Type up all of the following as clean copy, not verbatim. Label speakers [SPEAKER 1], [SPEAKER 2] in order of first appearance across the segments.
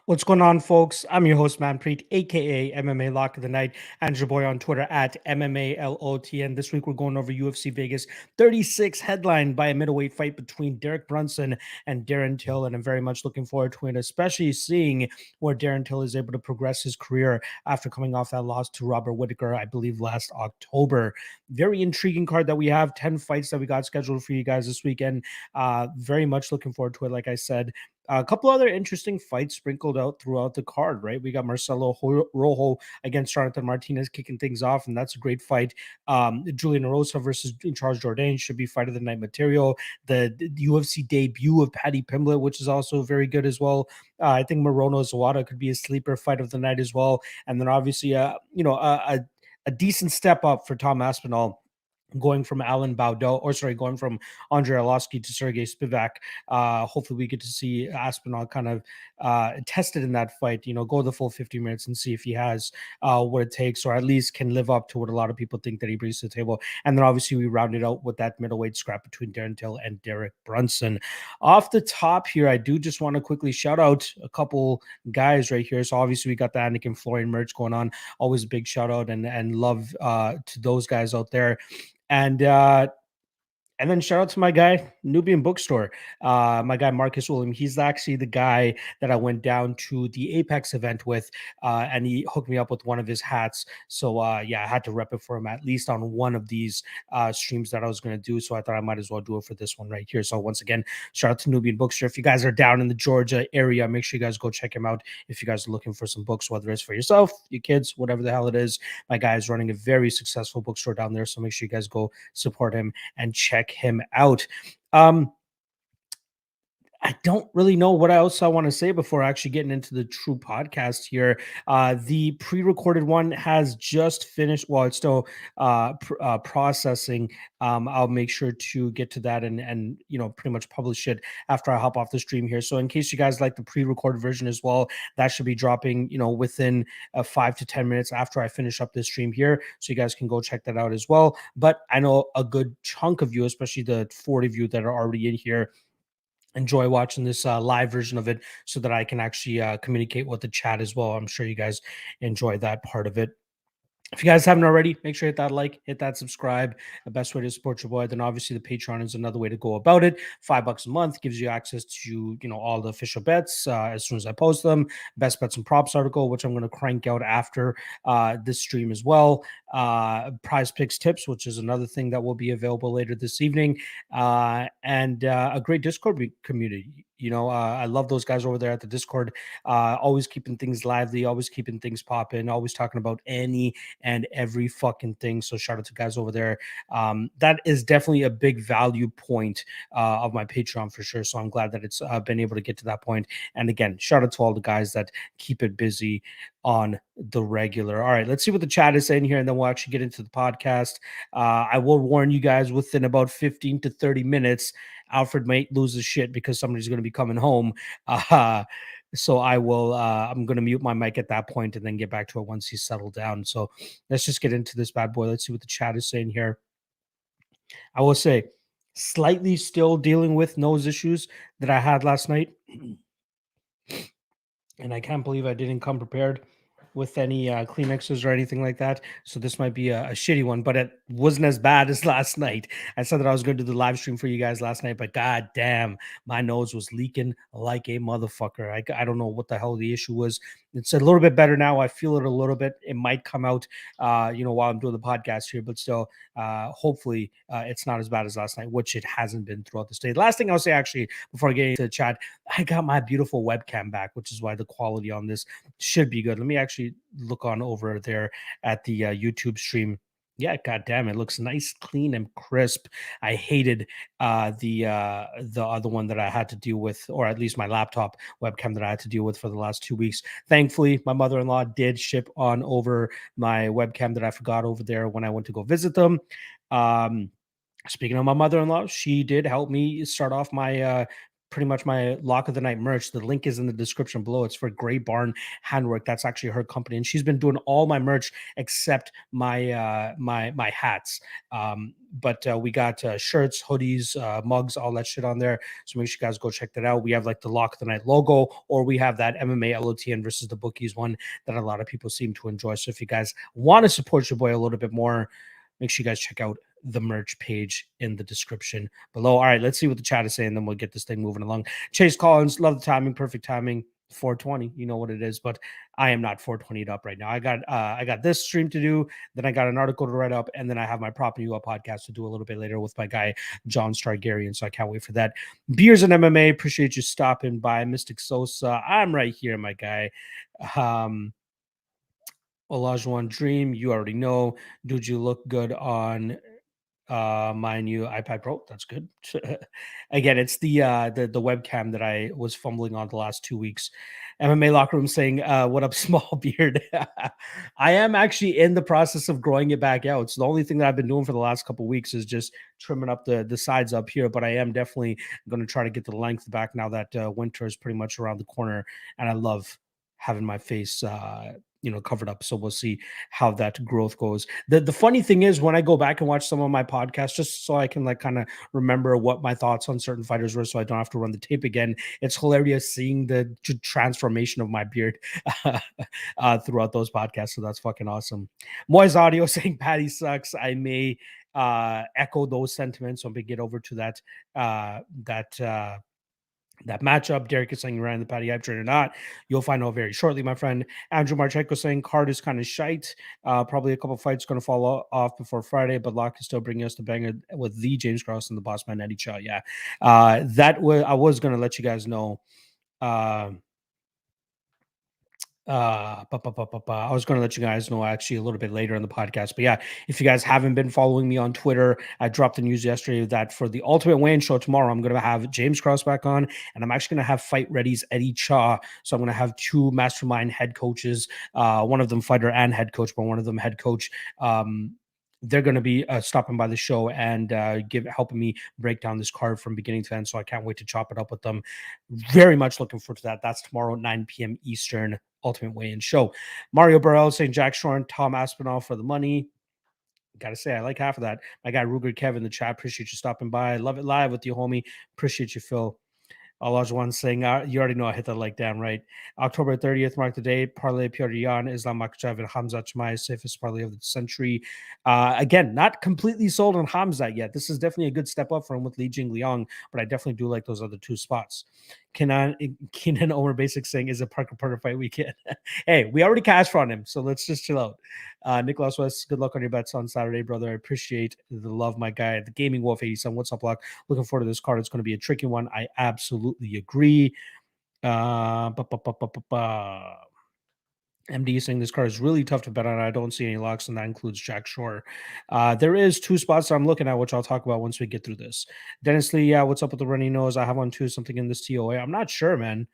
[SPEAKER 1] What's going on, folks? I'm your host, Manpreet, aka MMA Lock of the Night, and your boy on Twitter at MMALOTN. This week, we're going over UFC Vegas 36, headlined by a middleweight fight between Derek Brunson and Darren Till. And I'm very much looking forward to it, especially seeing where Darren Till is able to progress his career after coming off that loss to Robert Whittaker, I believe, last October. Very intriguing card that we have, 10 fights that we got scheduled for you guys this weekend. Very much looking forward to it, like I said. A couple other interesting fights sprinkled out throughout the card, right? We got Marcelo Rojo against Jonathan Martinez kicking things off, and that's a great fight. Julian Erosa versus Charles Jourdain should be fight of the night material. The UFC debut of Paddy Pimblett, which is also very good as well. I think Morono Zawada could be a sleeper fight of the night as well. And then obviously, a decent step up for Tom Aspinall, going from going from Andrei Arlovski to Sergey Spivak. Hopefully we get to see Aspinall kind of tested in that fight, go the full 50 minutes and see if he has what it takes, or at least can live up to what a lot of people think that he brings to the table. And then obviously we rounded out with that middleweight scrap between Darren Till and Derek Brunson. Off the top here, I do just want to quickly shout out a couple guys right here. So obviously we got the Anakin Florian merch going on. Always a big shout out and love to those guys out there. And then shout out to my guy, Nubian Bookstore, my guy, Marcus William. He's actually the guy that I went down to the Apex event with, and he hooked me up with one of his hats. So, I had to rep it for him at least on one of these streams that I was going to do. So I thought I might as well do it for this one right here. So once again, shout out to Nubian Bookstore. If you guys are down in the Georgia area, make sure you guys go check him out if you guys are looking for some books, whether it's for yourself, your kids, whatever the hell it is. My guy is running a very successful bookstore down there. So make sure you guys go support him and check him out. I don't really know what else I want to say before actually getting into the true podcast here. The pre-recorded one has just finished. Well, it's still processing. I'll make sure to get to that and pretty much publish it after I hop off the stream here. So in case you guys like the pre-recorded version as well, that should be dropping, within 5 to 10 minutes after I finish up this stream here. So you guys can go check that out as well. But I know a good chunk of you, especially the 40 of you that are already in here, enjoy watching this live version of it so that I can actually communicate with the chat as well. I'm sure you guys enjoy that part of it. If you guys haven't already, make sure you hit that like, hit that subscribe. The best way to support your boy. Then obviously the Patron is another way to go about it. $5 a month gives you access to, all the official bets as soon as I post them. Best bets and props article, which I'm going to crank out after this stream as well. Prize picks tips, which is another thing that will be available later this evening. And a great Discord community. I love those guys over there at the Discord, always keeping things lively, always keeping things popping, always talking about any and every fucking thing. So shout out to guys over there. That is definitely a big value point of my Patreon for sure. So I'm glad that it's been able to get to that point. And again, shout out to all the guys that keep it busy on the regular. All right, let's see what the chat is saying here, and then we'll actually get into the podcast. I will warn you guys, within about 15 to 30 minutes, Alfred might lose his shit because somebody's going to be coming home. So I will, I'm going to mute my mic at that point and then get back to it once he's settled down. So let's just get into this bad boy. Let's see what the chat is saying here. I will say, slightly still dealing with nose issues that I had last night. And I can't believe I didn't come prepared with any Kleenexes or anything like that. So this might be a shitty one, but it wasn't as bad as last night. I said that I was going to do the live stream for you guys last night, but god damn, my nose was leaking like a motherfucker. I don't know what the hell the issue was. It's a little bit better now. I feel it a little bit. It might come out, while I'm doing the podcast here, but still, hopefully it's not as bad as last night, which it hasn't been throughout this day. The last thing I'll say, actually, before I get into the chat, I got my beautiful webcam back, which is why the quality on this should be good. Let me actually look on over there at the YouTube stream. Yeah, god damn, it looks nice, clean, and crisp. I hated the other one that I had to deal with, or at least my laptop webcam that I had to deal with for the last 2 weeks. Thankfully, my mother-in-law did ship on over my webcam that I forgot over there when I went to go visit them. Speaking of my mother-in-law, she did help me start off my pretty much my Lock of the Night merch. The link is in the description below. It's for Grey Barn Handwork. That's actually her company, and she's been doing all my merch except my my hats. But we got shirts, hoodies, mugs, all that shit on there. So make sure you guys go check that out. We have like the Lock of the Night logo, or we have that MMALOTN versus the bookies one that a lot of people seem to enjoy. So if you guys want to support your boy a little bit more, make sure you guys check out the merch page in the description below. All right, let's see what the chat is saying, then we'll get this thing moving along. Chase Collins, love the timing, perfect timing. 420, you know what it is, but I am not 420'd up right now. I got this stream to do, then I got an article to write up, and then I have my Propping You Up podcast to do a little bit later with my guy John Stargarian. So I can't wait for that. Beers and MMA, appreciate you stopping by. Mystic Sosa, I'm right here, my guy. Olajuwon Dream, you already know. Dude, you look good on my new iPad Pro. That's good. Again, it's the webcam that I was fumbling on the last 2 weeks. MMA Locker Room saying, what up, small beard? I am actually in the process of growing it back out. So the only thing that I've been doing for the last couple of weeks is just trimming up the sides up here, but I am definitely going to try to get the length back now that winter is pretty much around the corner, and I love having my face covered up. So we'll see how that growth goes. The funny thing is, when I go back and watch some of my podcasts, just so I can like kind of remember what my thoughts on certain fighters were, so I don't have to run the tape again, it's hilarious seeing the transformation of my beard throughout those podcasts. So that's fucking awesome. Moy's audio saying Patty sucks. I may echo those sentiments when we get over to that matchup. Derek is saying you're in the Patty hype train or not. You'll find out very shortly, my friend. Andrew Marchenko saying card is kind of shite. Probably a couple fights going to fall off before Friday, but Locke is still bringing us the banger with the James Cross and the boss man Eddie Shaw. Yeah, I was going to let you guys know. I was going to let you guys know actually a little bit later in the podcast, but yeah, if you guys haven't been following me on Twitter, I dropped the news yesterday that for the Ultimate Weigh-In show tomorrow, I'm going to have James Cross back on, and I'm actually going to have Fight Ready's Eddie Shaw. So I'm going to have two mastermind head coaches, one of them fighter and head coach, but one of them head coach. They're going to be stopping by the show and helping me break down this card from beginning to end. So I can't wait to chop it up with them. Very much looking forward to that. That's tomorrow at 9 p.m. Eastern, Ultimate Weigh-In show. Mario Barriault saying Jack Shorn, Tom Aspinall for the money. Gotta say, I like half of that. My guy Ruger Kev in the chat, appreciate you stopping by. Love it live with you, homie. Appreciate you, Phil. Olajuwon saying, you already know I hit that like damn right. October 30th, mark the day. Parlay Piotr Yan, Islam Makhachev, and Hamzat Chimaev, safest parlay of the century. Again, not completely sold on Hamzat yet. This is definitely a good step up for him with Li Jing Liang, but I definitely do like those other two spots. Kenan Omer Basic saying, is it Parker fight weekend? Hey, we already cashed on him, so let's just chill out. Nicholas West, good luck on your bets on Saturday, brother. I appreciate the love, my guy. The Gaming Wolf 87, what's up, Lock? Looking forward to this card. It's going to be a tricky one. I absolutely agree. MD saying this card is really tough to bet on. I don't see any locks, and that includes Jack Shore. There is two spots I'm looking at, which I'll talk about once we get through this. Dennis Lee, yeah, what's up with the runny nose? I have on too, something in this TOA. I'm not sure, man.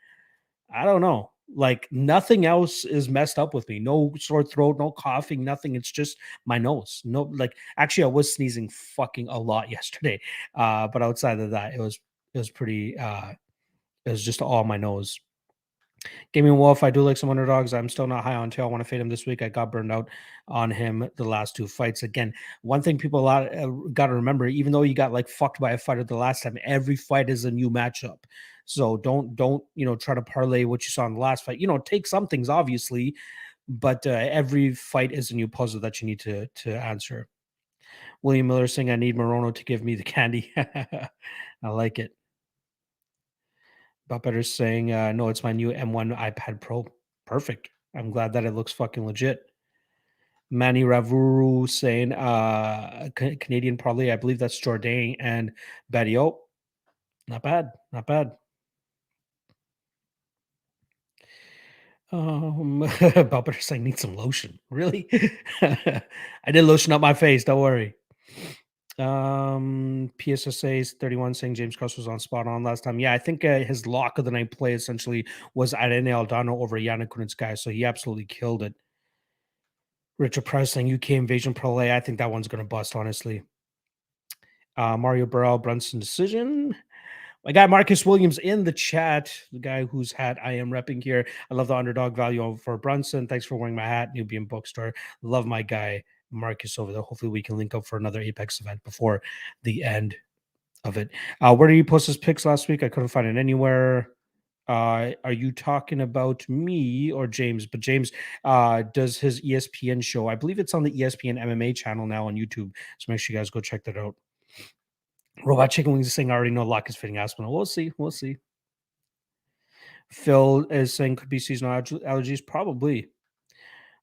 [SPEAKER 1] I don't know. Like nothing else is messed up with me. No sore throat, no coughing, nothing. It's just my nose. No, like actually, I was sneezing fucking a lot yesterday. But outside of that, it was pretty. It was just all my nose. Gaming Wolf, I do like some underdogs. I'm still not high on tail. I want to fade him this week. I got burned out on him the last two fights. Again, one thing people got to remember, even though you got like fucked by a fighter the last time, every fight is a new matchup. So don't try to parlay what you saw in the last fight. Take some things obviously, but every fight is a new puzzle that you need to answer. William Miller saying, I need Morono to give me the candy. I like it. Buppeter's saying, no, it's my new M1 iPad Pro. Perfect. I'm glad that it looks fucking legit. Manny Ravuru saying, Canadian Parlay. I believe that's Jourdain and Barriault. Not bad. Not bad. Buppeter's saying, need some lotion. Really? I did lotion up my face. Don't worry. PSSA's 31 saying James Cross was on spot on last time. Yeah, I think his lock of the night play essentially was Irene Aldana over Yana Kunitskaya, so he absolutely killed it. Richard Price saying UK Invasion Parlay. I think that one's going to bust, honestly. Mario Burrell, Brunson decision. My guy Marcus Williams in the chat, the guy whose hat I am repping here. I love the underdog value for Brunson. Thanks for wearing my hat, Nubian Bookstore. Love my guy Marcus over there. Hopefully we can link up for another Apex event before the end of it. Where did you post his picks last week? I couldn't find it anywhere. Are you talking about me or James? But James does his ESPN show. I believe it's on the ESPN MMA channel now on YouTube. So make sure you guys go check that out. Robot Chicken Wings is saying, I already know Lock is fitting Aspinall. We'll see. We'll see. Phil is saying could be seasonal allergies. Probably.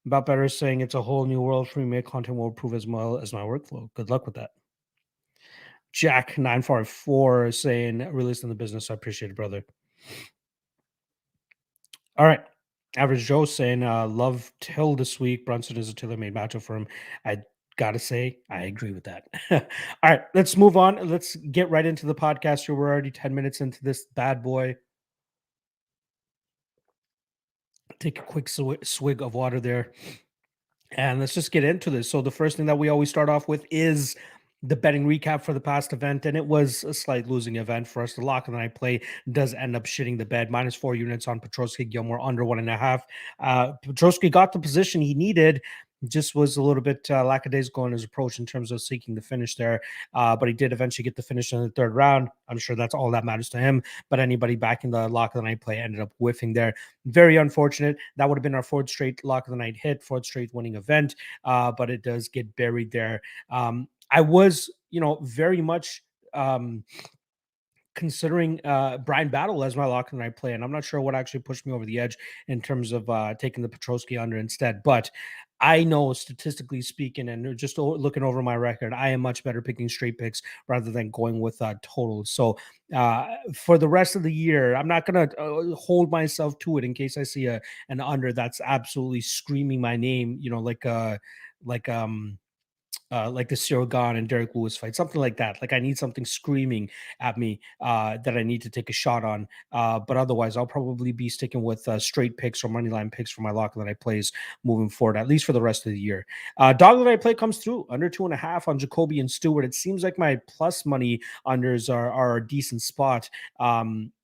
[SPEAKER 1] About Better is saying it's a whole new world for me. Make content will improve as well as my workflow. Good luck with that. Jack944 is saying released in the business. I appreciate it, brother. All right. Average Joe saying love Till this week. Brunson is a tailor-made matchup for him. I gotta say, I agree with that. All right, let's move on. Let's get right into the podcast here. We're already 10 minutes into this bad boy. Take a quick swig of water there. And let's just get into this. So the first thing that we always start off with is the betting recap for the past event, and it was a slight losing event for us. The lock of the night play does end up shitting the bed. -4 units on Petrosky, Gilmore under 1.5. Petrosky got the position he needed. Just was a little bit lackadaisical in his approach in terms of seeking the finish there. But he did eventually get the finish in the third round. I'm sure that's all that matters to him. But anybody back in the lock of the night play ended up whiffing there. Very unfortunate. That would have been our fourth straight lock of the night hit, fourth straight winning event. But it does get buried there. I was, very much considering Brian Battle as my lock of the night play, and I'm not sure what actually pushed me over the edge in terms of taking the Petrosky under instead. But I know, statistically speaking, and just looking over my record, I am much better picking straight picks rather than going with totals. So for the rest of the year, I'm not going to hold myself to it in case I see an under that's absolutely screaming my name, like the Cyril Gahn and Derek Lewis fight, something like that. Like I need something screaming at me that I need to take a shot on. But otherwise, I'll probably be sticking with straight picks or money line picks for my lock that I plays moving forward, at least for the rest of the year. Dog that I play comes through under 2.5 on Jacoby and Stewart. It seems like my plus money unders are a decent spot.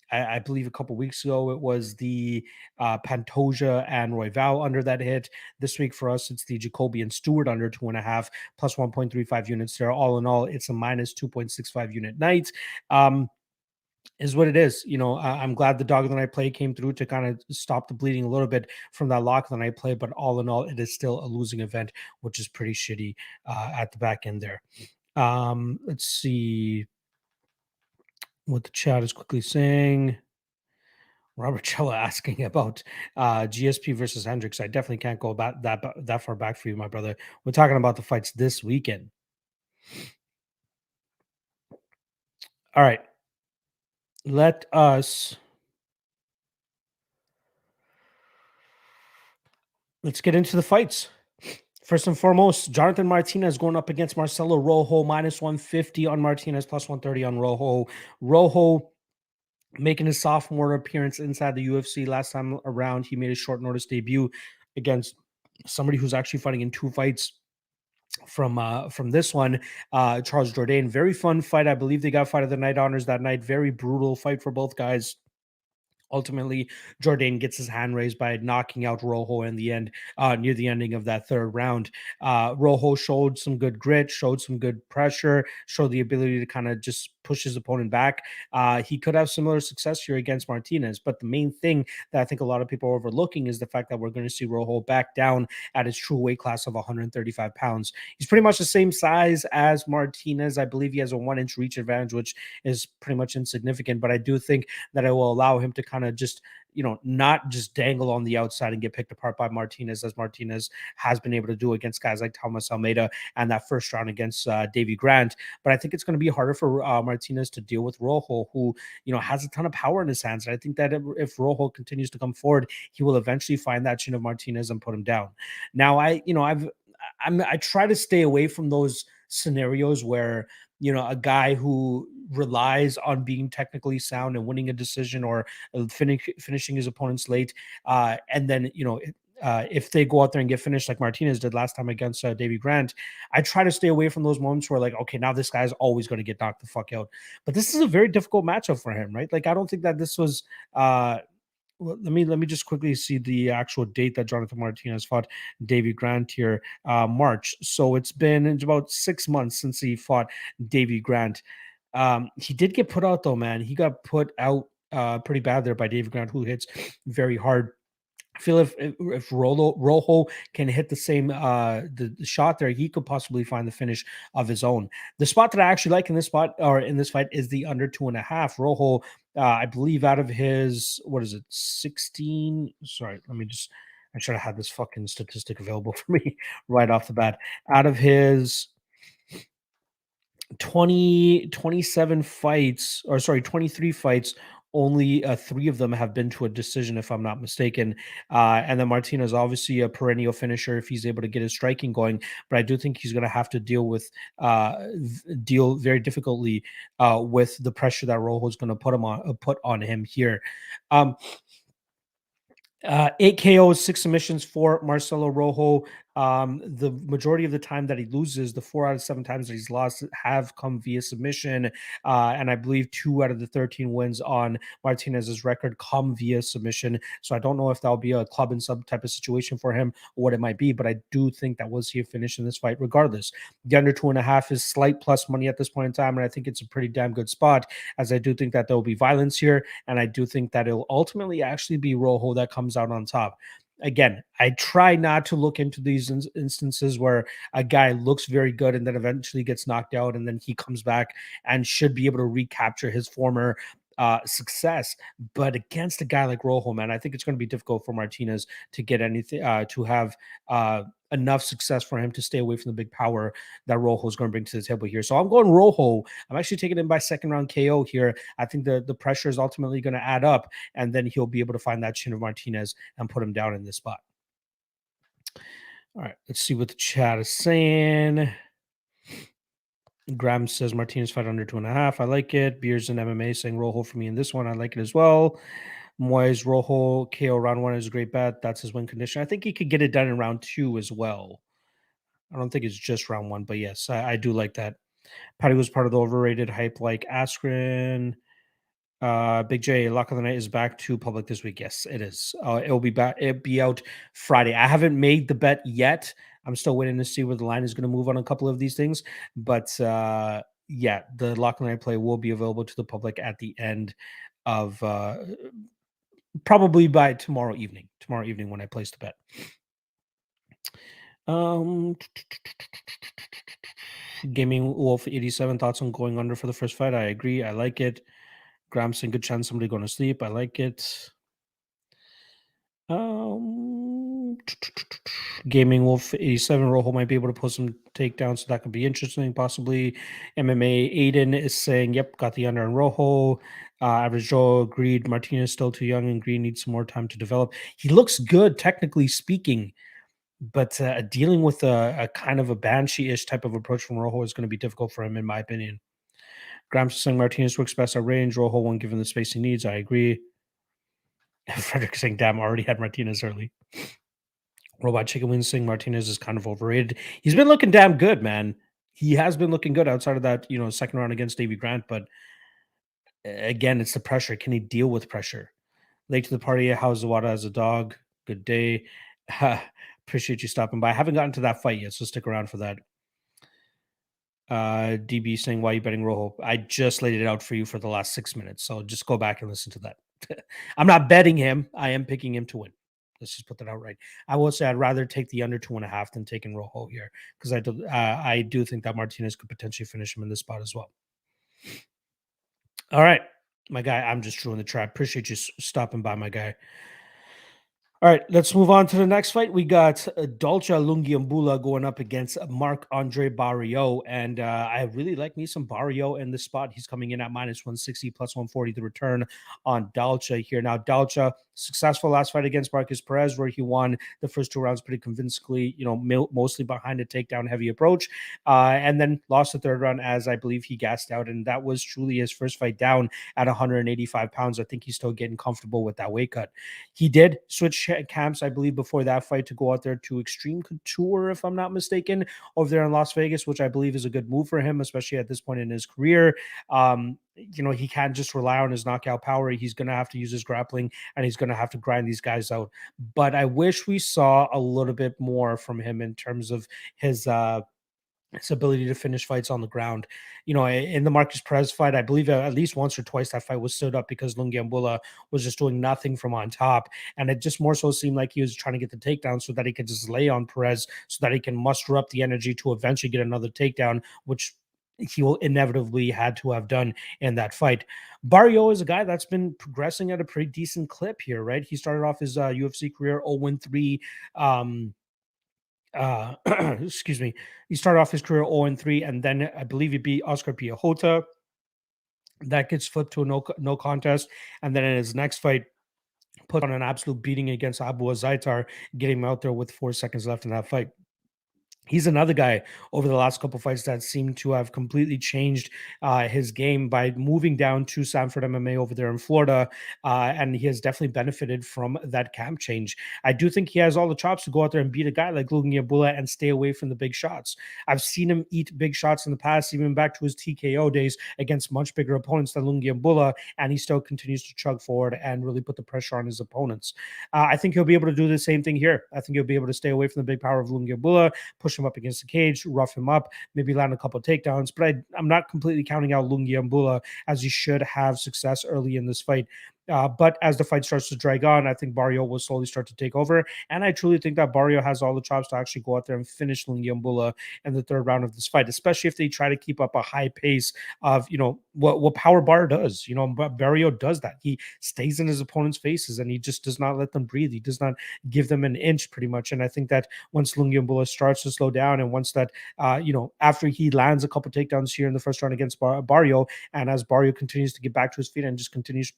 [SPEAKER 1] I believe a couple weeks ago it was the Pantoja and Royval under that hit. This week for us, it's the Jacoby and Stewart under 2.5 plus 1.35 units there. All in all, it's a minus 2.65 unit night. Is what it is. I'm glad the dog of the night play came through to kind of stop the bleeding a little bit from that lock of the night play. But all in all, it is still a losing event, which is pretty shitty at the back end there. Let's see what the chat is quickly saying. Robert Chella asking about GSP versus Hendricks. I definitely can't go about that far back for you, my brother. We're talking about the fights this weekend. All right. Let's get into the fights. First and foremost, Jonathan Martinez going up against Marcelo Rojo, -150 on Martinez, plus 130 on Rojo. Rojo making his sophomore appearance inside the UFC. Last time around, he made a short notice debut against somebody who's actually fighting in 2 fights from this one, Charles Jourdain. Very fun fight. I believe they got fight of the night honors that night. Very brutal fight for both guys. Ultimately, Jourdain gets his hand raised by knocking out Rojo in the end, near the ending of that third round. Rojo showed some good grit, showed some good pressure, showed the ability to kind of just push his opponent back. He could have similar success here against Martinez, but the main thing that I think a lot of people are overlooking is the fact that we're going to see Rojo back down at his true weight class of 135 pounds. He's pretty much the same size as Martinez. I believe he has a 1-inch reach advantage, which is pretty much insignificant, but I do think that it will allow him to kind of just, not just dangle on the outside and get picked apart by Martinez, as Martinez has been able to do against guys like Thomas Almeida and that first round against Davy Grant. But I think it's going to be harder for Martinez to deal with Rojo, who, has a ton of power in his hands. And I think that if Rojo continues to come forward, he will eventually find that chin of Martinez and put him down. Now, I try to stay away from those scenarios where, a guy who relies on being technically sound and winning a decision or finishing his opponents late. And then, if they go out there and get finished like Martinez did last time against Davy Grant, I try to stay away from those moments where, like, okay, now this guy's always going to get knocked the fuck out. But this is a very difficult matchup for him, right? Like, I don't think that this was Well, let me just quickly see the actual date that Jonathan Martinez fought Davy Grant here. March. So it's about 6 months since he fought Davy Grant. He did get put out though, man. He got put out pretty bad there by Davy Grant, who hits very hard. I feel if Rojo can hit the same the shot there, he could possibly find the finish of his own. The spot that I actually like in this spot or in this fight is the under 2.5. Rojo, I believe, out of his 16. Sorry, let me just. I should have had this fucking statistic available for me right off the bat. Out of his 27 fights, or sorry, 23 fights, only 3 of them have been to a decision, if I'm not mistaken. And then Martinez, obviously a perennial finisher if he's able to get his striking going, but I do think he's going to have to deal very difficultly with the pressure that Rojo is going to put on him here. 8 KOs, 6 submissions for Marcelo Rojo. The majority of the time that he loses, the 4 out of 7 times that he's lost, have come via submission. And I believe 2 out of the 13 wins on Martinez's record come via submission. So I don't know if that'll be a club and sub type of situation for him or what it might be, but I do think that was he a finish in this fight regardless. The under 2.5 is slight plus money at this point in time, and I think it's a pretty damn good spot, as I do think that there will be violence here, and I do think that it'll ultimately actually be Rojo that comes out on top. Again, I try not to look into these instances where a guy looks very good and then eventually gets knocked out and then he comes back and should be able to recapture his former success. But against a guy like Rojo, man, I think it's going to be difficult for Martinez to get anything, to have enough success for him to stay away from the big power that Rojo is going to bring to the table here. So I'm going Rojo. I'm actually taking him by second round KO here. I think the pressure is ultimately going to add up, and then he'll be able to find that chin of Martinez and put him down in this spot. All right, let's see what the chat is saying. Graham says Martinez fight under 2.5. I like it. Beers and MMA saying Rojo for me in this one. I like it as well. Moyes Rojo KO round 1 is a great bet. That's his win condition. I think he could get it done in round 2 as well. I don't think it's just round 1, but yes, I do like that. Patty was part of the overrated hype like Askren. Big J, Lock of the Night is back to public this week. Yes, it is. It'll be back. It'll be out Friday. I haven't made the bet yet. I'm still waiting to see where the line is going to move on a couple of these things. But yeah, the Lock of the Night play will be available to the public at the end of probably by tomorrow evening. Tomorrow evening when I place the bet. Gaming Wolf 87 thoughts on going under for the first fight. I agree. I like it. Gramson, good chance somebody going to sleep. I like it. Gaming Wolf 87 Rojo might be able to put some takedowns, so that could be interesting. Possibly. MMA Aiden is saying, "Yep, got the under on Rojo." Average Joe agreed. Martinez still too young, and Green needs some more time to develop. He looks good, technically speaking, but dealing with a kind of a banshee-ish type of approach from Rojo is going to be difficult for him, in my opinion. Graham saying Martinez works best at range. Rojo won't give him the space he needs. I agree. Frederick saying, damn, already had Martinez early. Robot Chicken Wings saying Martinez is kind of overrated. He's been looking damn good, man. He has been looking good outside of that, second round against Davy Grant. But again, it's the pressure. Can he deal with pressure? Late to the party. How's Zawada as a dog? Good day. Appreciate you stopping by. I haven't gotten to that fight yet, so stick around for that. DB saying, why are you betting Rojo? I just laid it out for you for the last 6 minutes, so just go back and listen to that. I'm not betting him. I am picking him to win. Let's just put that out right. I will say I'd rather take the under 2.5 than taking Rojo here, because I do think that Martinez could potentially finish him in this spot as well. All right, my guy. I'm just true in the trap. Appreciate you stopping by, my guy. All right, let's move on to the next fight. We got Dolce Lungiambula going up against Marc-Andre Barriault, and I really like me some Barriault in this spot. He's coming in at minus 160, plus 140 the return on Dolce here. Now, Dolce, successful last fight against Marcus Perez, where he won the first 2 rounds pretty convincingly, mostly behind a takedown heavy approach, and then lost the 3rd round as I believe he gassed out, and that was truly his first fight down at 185 pounds. I think he's still getting comfortable with that weight cut. He did switch camps, I believe, before that fight to go out there to Extreme Couture, if I'm not mistaken, over there in Las Vegas, which I believe is a good move for him, especially at this point in his career. He can't just rely on his knockout power. He's going to have to use his grappling, and he's going to have to grind these guys out. But I wish we saw a little bit more from him in terms of his ability to finish fights on the ground. In the Marcus Perez fight, I believe at least once or twice that fight was stood up because Lungiambula was just doing nothing from on top. And it just more so seemed like he was trying to get the takedown so that he could just lay on Perez so that he can muster up the energy to eventually get another takedown, which he will inevitably had to have done in that fight. Barriault is a guy that's been progressing at a pretty decent clip here, right? He started off his UFC career 0-3. Excuse me. He started off his career 0-3, and then I believe he beat Oscar Piahota. That gets flipped to a no contest, and then in his next fight, put on an absolute beating against Abu Azaitar, getting him out there with 4 seconds left in that fight. He's another guy over the last couple fights that seemed to have completely changed his game by moving down to Sanford MMA over there in Florida, and he has definitely benefited from that camp change. I do think he has all the chops to go out there and beat a guy like Lungiambula and stay away from the big shots. I've seen him eat big shots in the past, even back to his TKO days against much bigger opponents than Lungiambula, and he still continues to chug forward and really put the pressure on his opponents. I think he'll be able to do the same thing here. I think he'll be able to stay away from the big power of Lungiambula, push him up against the cage, rough him up, maybe land a couple of takedowns. But I'm not completely counting out Lungiambula, as he should have success early in this fight. But as the fight starts to drag on, I think Barriault will slowly start to take over. And I truly think that Barriault has all the chops to actually go out there and finish Lungiambula in the third round of this fight, especially if they try to keep up a high pace of, what Power Bar does. Barriault does that. He stays in his opponent's faces and he just does not let them breathe. He does not give them an inch pretty much. And I think that once Lungiambula starts to slow down and once that, after he lands a couple takedowns here in the first round against Barriault, and as Barriault continues to get back to his feet and just continues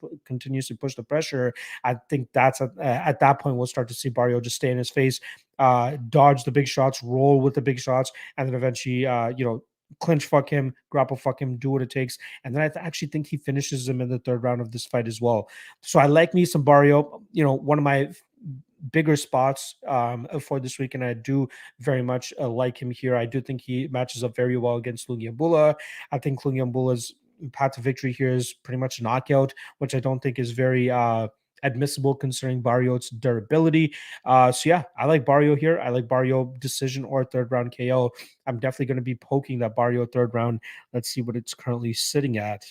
[SPEAKER 1] to push the pressure, I think that's at that point we'll start to see Barriault just stay in his face, dodge the big shots, roll with the big shots, and then eventually, clinch fuck him, grapple fuck him, do what it takes. And then I actually think he finishes him in the third round of this fight as well. So I like me some Barriault. One of my bigger spots for this week, and I do very much like him here. I do think he matches up very well against Lungiambula. I think Lungiambula's path to victory here is pretty much knockout, which I don't think is very admissible considering Barriault's durability. So yeah, I like Barriault here. I like Barriault decision or third round KO. I'm definitely going to be poking that Barriault third round. Let's see what it's currently sitting at.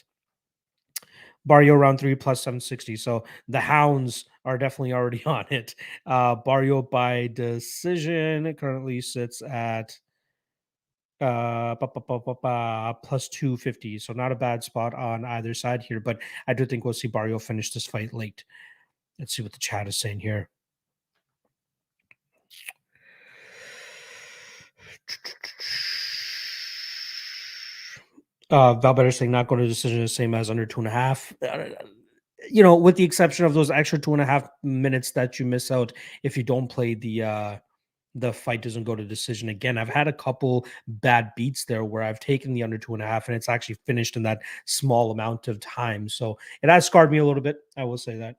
[SPEAKER 1] Barriault round 3 plus 760. So the hounds are definitely already on it. Barriault by decision currently sits at plus 250. So not a bad spot on either side here, but I do think we'll see Barriault finish this fight late. Let's see what the chat is saying here. Valbetter saying not going to decision the same as under 2.5. With the exception of those extra 2.5 minutes that you miss out if you don't play the fight doesn't go to decision. Again, I've had a couple bad beats there where I've taken the under 2.5 and it's actually finished in that small amount of time. So it has scarred me a little bit. I will say that.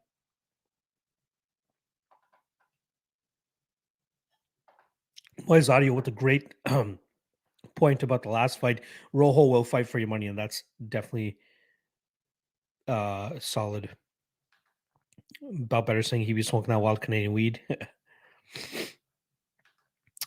[SPEAKER 1] Boys audio with a great point about the last fight. Rojo will fight for your money, and that's definitely solid. About better saying he be smoking that wild Canadian weed.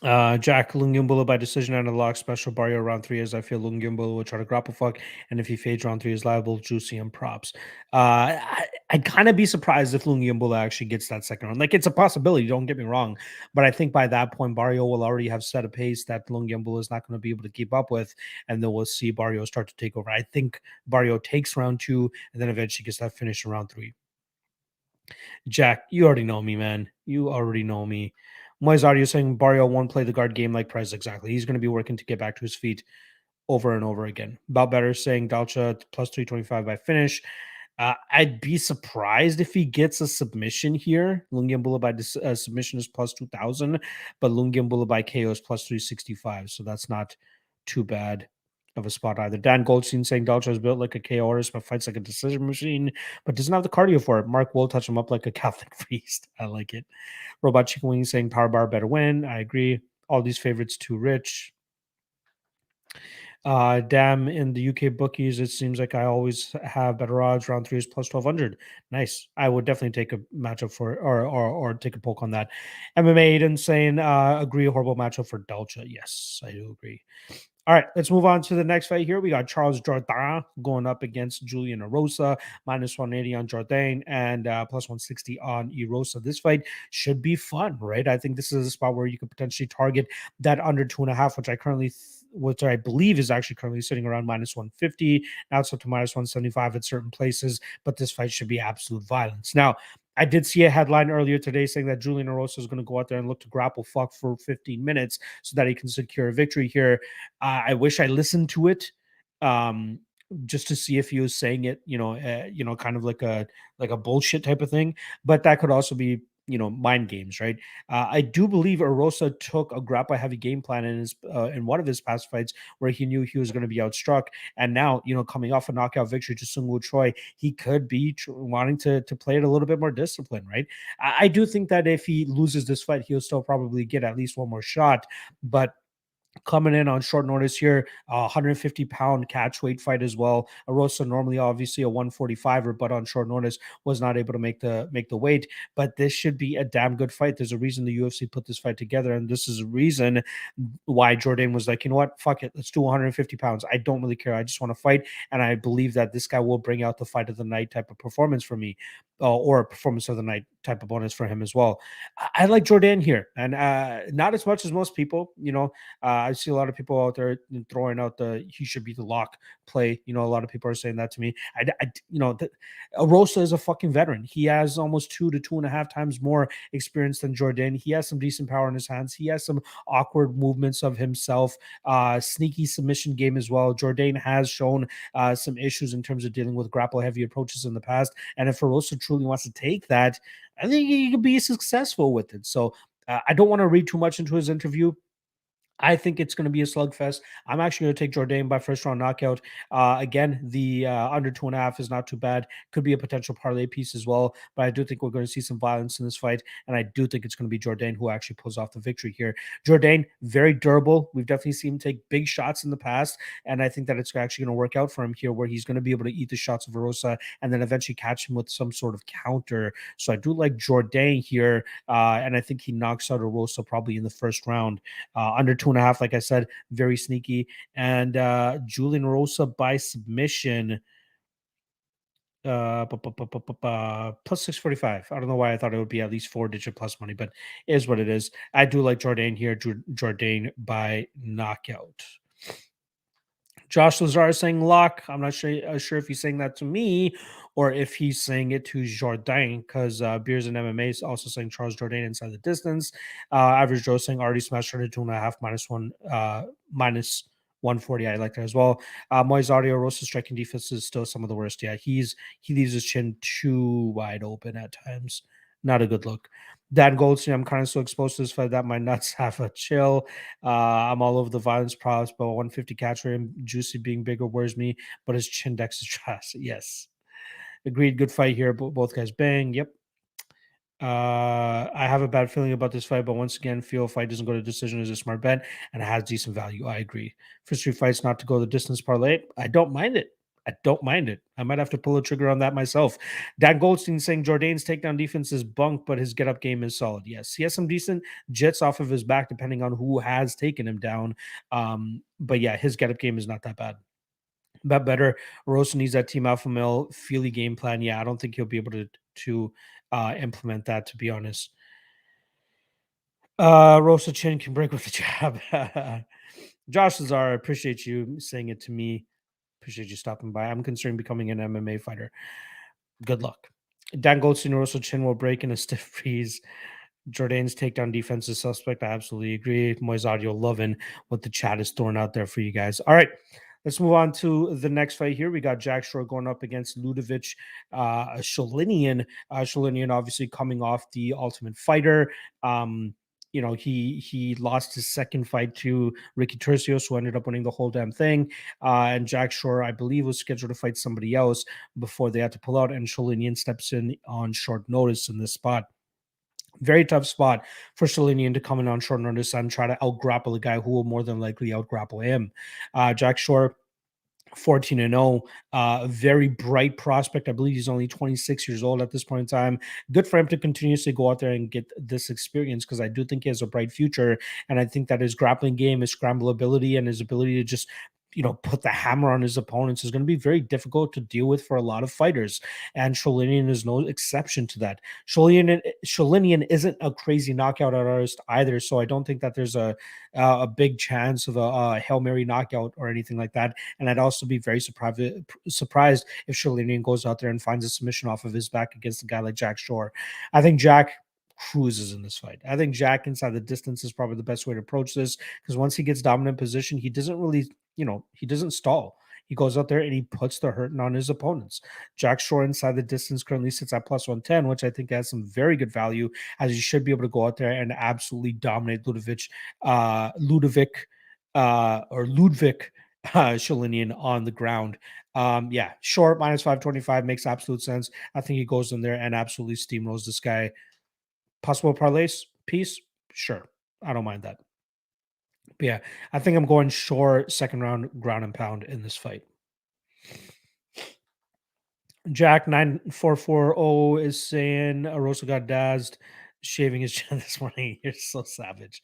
[SPEAKER 1] Jack Lungiambula by decision and a lock special Barriault round 3, as I feel Lungiambula will try to grapple fuck, and if he fades round 3 is liable, juicy and props. I'd kind of be surprised if Lungiambula actually gets that second round. Like, it's a possibility, don't get me wrong, but I think by that point Barriault will already have set a pace that Lungiambula is not going to be able to keep up with, and then we'll see Barriault start to take over. I think Barriault takes round 2 and then eventually gets that finish in round 3. Jack, you already know me, man. You already know me. Moise Audio saying Barriault won't play the guard game like Price. Exactly. He's going to be working to get back to his feet over and over again. About better saying Dalcha plus 325 by finish. I'd be surprised if he gets a submission here. Lungiambula by submission is plus 2,000, but Lungiambula by KO is plus 365. So that's not too bad. of a spot either. Dan Goldstein saying Dalcha is built like a KO artist, but fights like a decision machine, but doesn't have the cardio for it. Mark will touch him up like a Catholic priest. I like it. Robot Chicken Wing saying Power Bar better win. I agree. All these favorites too rich. Damn, in the UK bookies, it seems like I always have better odds. Round 3 is plus 1200. Nice. I would definitely take a matchup for or take a poke on that. MMA Aiden saying agree, horrible matchup for Dalcha. Yes, I do agree. All right, let's move on to the next fight here. We got Charles Jourdain going up against Julian Erosa, minus 180 on Jourdain and plus 160 on Erosa. This fight should be fun, right? I think this is a spot where you could potentially target that under 2.5, which I believe is actually currently sitting around minus 150. Now it's up to minus 175 at certain places, but this fight should be absolute violence. Now, I did see a headline earlier today saying that Julian Erosa is going to go out there and look to grapple fuck for 15 minutes so that he can secure a victory here. I wish I listened to it, um, just to see if he was saying it, kind of like a bullshit type of thing. But that could also be, mind games, right? I do believe Erosa took a grapple heavy game plan in one of his past fights where he knew he was going to be outstruck, and now, coming off a knockout victory to Sung Woo Choi, he could be wanting to play it a little bit more disciplined, right? I do think that if he loses this fight, he'll still probably get at least one more shot, but coming in on short notice here, 150-pound catch weight fight as well. Erosa normally obviously a 145er, but on short notice was not able to make the weight. But this should be a damn good fight. There's a reason the UFC put this fight together, and this is a reason why Jourdain was like, you know what, fuck it, let's do 150 pounds. I don't really care. I just want to fight, and I believe that this guy will bring out the fight of the night type of performance for me, or a performance of the night type of bonus for him as well. I like Jourdain here, and not as much as most people. I see a lot of people out there throwing out he should be the lock play. A lot of people are saying that to me. Erosa is a fucking veteran. He has almost 2 to 2.5 times more experience than Jourdain. He has some decent power in his hands. He has some awkward movements of himself, sneaky submission game as well. Jourdain has shown some issues in terms of dealing with grapple heavy approaches in the past. And if Erosa truly wants to take that, I think he could be successful with it. So I don't want to read too much into his interview. I think it's going to be a slugfest. I'm actually going to take Jourdain by first round knockout. Again, the under 2.5 is not too bad. Could be a potential parlay piece as well. But I do think we're going to see some violence in this fight. And I do think it's going to be Jourdain who actually pulls off the victory here. Jourdain, very durable. We've definitely seen him take big shots in the past. And I think that it's actually going to work out for him here, where he's going to be able to eat the shots of Erosa and then eventually catch him with some sort of counter. So I do like Jourdain here. And I think he knocks out Erosa probably in the first round. Under 2.5, like I said, very sneaky. And Julian Erosa by submission, plus 645. I don't know why I thought it would be at least 4-digit plus money, but it is what it is. I do like Jourdain here. Jourdain by knockout. Josh Lazar is saying lock. I'm not sure if he's saying that to me or if he's saying it to Jourdain, because Beers and MMA is also saying Charles Jourdain inside the distance. Average Joe saying already smashed 2.5 minus 140. I like that as well. Moise Audio Rosa's striking defense is still some of the worst. Yeah, he leaves his chin too wide open at times. Not a good look. Dan Goldstein, I'm kind of so exposed to this fight that my nuts have a chill. I'm all over the violence props, but 150 catch rate, Juicy being bigger worries me, but his chin dex is trash. Yes. Agreed. Good fight here. Both guys bang. Yep. I have a bad feeling about this fight, but once again, feel if fight doesn't go to decision is a smart bet and it has decent value. I agree. For street fights not to go the distance parlay, I don't mind it. I might have to pull a trigger on that myself. Dan Goldstein saying Jourdain's takedown defense is bunk, but his get-up game is solid. Yes, he has some decent jets off of his back, depending on who has taken him down. But yeah, his get-up game is not that bad. But better. Rosa needs that team alpha male Feely game plan. Yeah, I don't think he'll be able to implement that, to be honest. Rosa Chin can break with the jab. Josh Lazar, I appreciate you saying it to me. Appreciate you stopping by. I'm considering becoming an MMA fighter. Good luck. Dan Goldstein, Rosa Chin will break in a stiff freeze. Jourdain's takedown defense is suspect. I absolutely agree. Moise Audio loving what the chat is throwing out there for you guys. All right. Let's move on to the next fight here. We got Jack Shore going up against Ludovic Sholinian. Sholinian obviously coming off the Ultimate Fighter. he lost his second fight to Ricky Tercios, who ended up winning the whole damn thing. And Jack Shore, I believe, was scheduled to fight somebody else before they had to pull out, and Sholinian steps in on short notice in this spot. Very tough spot for Sholinian to come in on short notice and try to out grapple a guy who will more than likely out grapple him. Jack Shore, 14-0, a very bright prospect. I believe he's only 26 years old at this point in time. Good for him to continuously go out there and get this experience, because I do think he has a bright future. And I think that his grappling game, his scramble ability, and his ability to just put the hammer on his opponents is going to be very difficult to deal with for a lot of fighters. And Sholinian is no exception to that. Sholinian isn't a crazy knockout artist either, so I don't think that there's a big chance of a Hail Mary knockout or anything like that. And I'd also be very surprised if Sholinian goes out there and finds a submission off of his back against a guy like Jack Shore. I think Jack cruises in this fight. I think Jack inside the distance is probably the best way to approach this, because once he gets dominant position, he doesn't really, he doesn't stall. He goes out there and he puts the hurting on his opponents. Jack Shore inside the distance currently sits at plus 110, which I think has some very good value, as you should be able to go out there and absolutely dominate Ludwig Sholinian on the ground. Short minus 525 makes absolute sense. I think he goes in there and absolutely steamrolls this guy. Possible parlays piece, sure, I don't mind that. But yeah, I think I'm going short second round ground and pound in this fight. Jack 9440 is saying Erosa got dazzed shaving his chin this morning. You're so savage.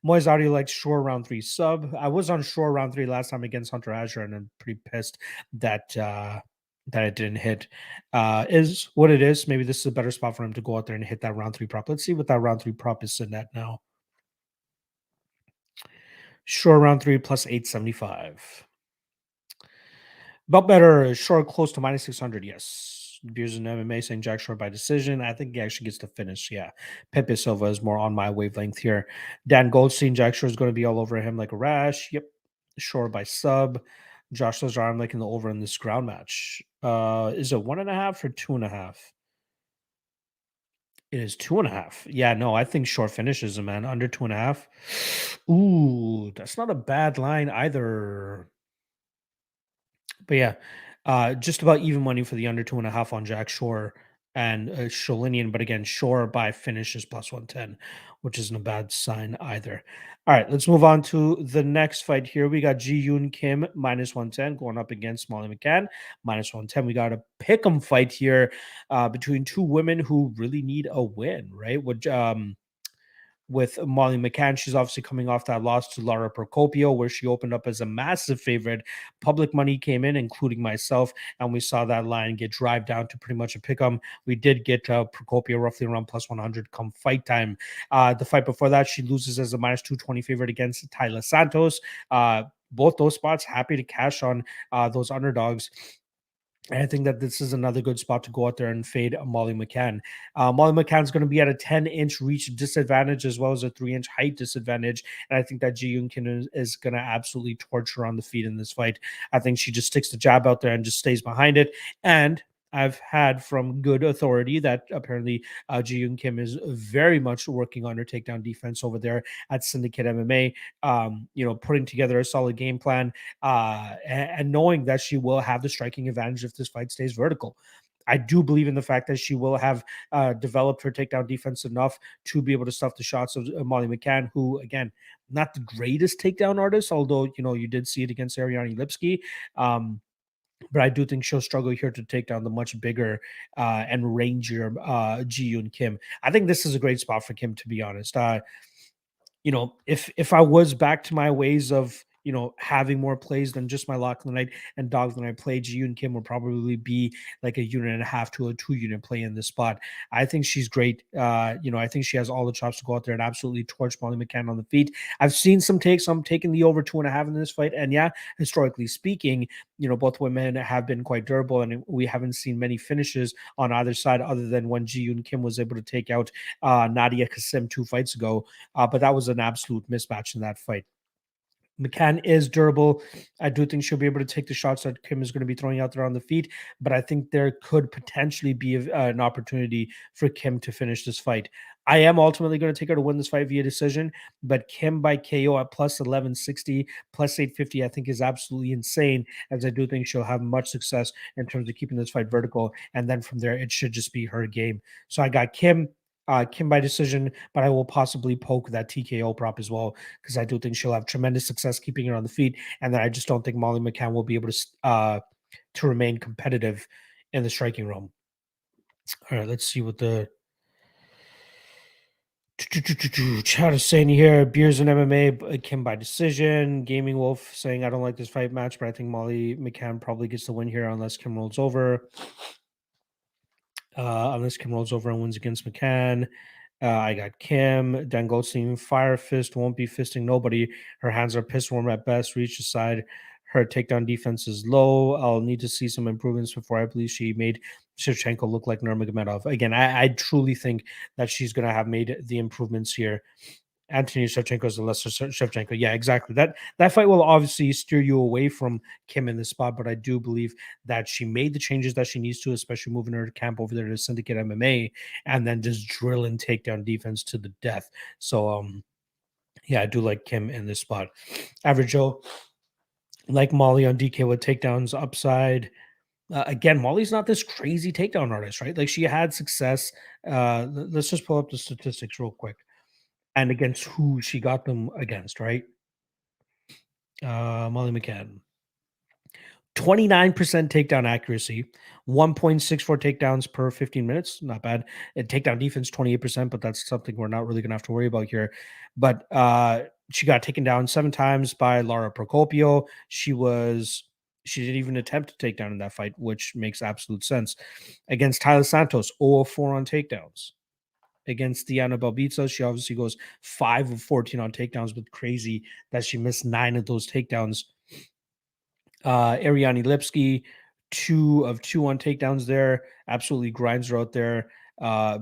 [SPEAKER 1] Moyes audio like Shore round 3 sub. I was on Shore round 3 last time against Hunter Azure, and I'm pretty pissed that it didn't hit. Is what it is. Maybe this is a better spot for him to go out there and hit that round 3 prop. Let's see what that round 3 prop is sitting at now. Shore round 3 plus 875. About better. Shore close to minus 600. Yes. Beers and MMA saying Jack Shore by decision. I think he actually gets to finish. Yeah. Pepe Silva is more on my wavelength here. Dan Goldstein, Jack Shore is going to be all over him like a rash. Yep. Shore by sub. Josh Lazar, I'm liking the over in this ground match. Is it 1.5 or 2.5? It is 2.5. Yeah, no, I think Shore finishes him, man. Under 2.5. Ooh, that's not a bad line either. But yeah, just about even money for the under 2.5 on Jack Shore and Sholinian. But again, Shore by finishes plus 110, which isn't a bad sign either. All right, let's move on to the next fight here. We got Ji-Yoon Kim minus 110 going up against Molly McCann minus 110. We got a pick'em fight here between two women who really need a win, right? With Molly McCann, she's obviously coming off that loss to Lara Procopio, where she opened up as a massive favorite. Public money came in, including myself, and we saw that line get drive down to pretty much a pick'em. We did get Procopio roughly around plus 100 come fight time. The fight before that, she loses as a minus 220 favorite against Tyler Santos. Both those spots, happy to cash on those underdogs. And I think that this is another good spot to go out there and fade Molly McCann. Molly McCann's going to be at a 10-inch reach disadvantage as well as a 3-inch height disadvantage. And I think that Ji-Yoon Kim is going to absolutely torch her on the feet in this fight. I think she just sticks the jab out there and just stays behind it. And I've had from good authority that apparently Ji-Yoon Kim is very much working on her takedown defense over there at Syndicate MMA, putting together a solid game plan and knowing that she will have the striking advantage if this fight stays vertical. I do believe in the fact that she will have developed her takedown defense enough to be able to stuff the shots of Molly McCann, who, again, not the greatest takedown artist, although, you did see it against Ariane Lipsky. But I do think she'll struggle here to take down the much bigger and rangier Ji-Yoon Kim. I think this is a great spot for Kim, to be honest. If I was back to my ways of having more plays than just my lock of the night and dog of the night play, Ji-Yoon Kim will probably be like 1.5 to a 2-unit play in this spot. I think she's great. I think she has all the chops to go out there and absolutely torch Molly McCann on the feet. I've seen some takes. I'm taking the over 2.5 in this fight. And yeah, historically speaking, both women have been quite durable, and we haven't seen many finishes on either side other than when Ji-Yoon Kim was able to take out Nadia Kasim 2 fights ago. But that was an absolute mismatch in that fight. McCann is durable. I do think she'll be able to take the shots that Kim is going to be throwing out there on the feet, but I think there could potentially be an opportunity for Kim to finish this fight. I am ultimately going to take her to win this fight via decision, but Kim by KO at plus 1160, plus 850, I think is absolutely insane, as I do think she'll have much success in terms of keeping this fight vertical. And then from there, it should just be her game. So I got Kim. Kim by decision, but I will possibly poke that TKO prop as well because I do think she'll have tremendous success keeping her on the feet, and then I just don't think Molly McCann will be able to remain competitive in the striking realm. All right, let's see what the chat is saying here. Beers and MMA, Kim by decision. Gaming Wolf saying I don't like this fight match, but I think Molly McCann probably gets the win here unless Kim rolls over. Unless Kim rolls over and wins against McCann. I got Kim. Dan Goldstein, Fire Fist won't be fisting nobody. Her hands are piss warm at best. Reach aside. Her takedown defense is low. I'll need to see some improvements before I believe she made Shevchenko look like Nurmagomedov. Again, I truly think that she's going to have made the improvements here. Anthony Shevchenko is the lesser Shevchenko. Yeah, exactly. That fight will obviously steer you away from Kim in this spot, but I do believe that she made the changes that she needs to, especially moving her camp over there to Syndicate MMA and then just drilling takedown defense to the death. So yeah, I do like Kim in this spot. Average Joe, like Molly on DK with takedowns upside. Again, Molly's not this crazy takedown artist, right? Like she had success. Let's just pull up the statistics real quick and against who she got them against, right? Molly McCann. 29% takedown accuracy, 1.64 takedowns per 15 minutes. Not bad. And takedown defense, 28%, but that's something we're not really going to have to worry about here. But she got taken down 7 times by Lara Procopio. She didn't even attempt to take down in that fight, which makes absolute sense. Against Tyler Santos, 0 of 4 on takedowns. Against Diana Belbita, she obviously goes 5 of 14 on takedowns, but crazy that she missed 9 of those takedowns. Ariane Lipsky, 2 of 2 on takedowns there. Absolutely grinds her out there.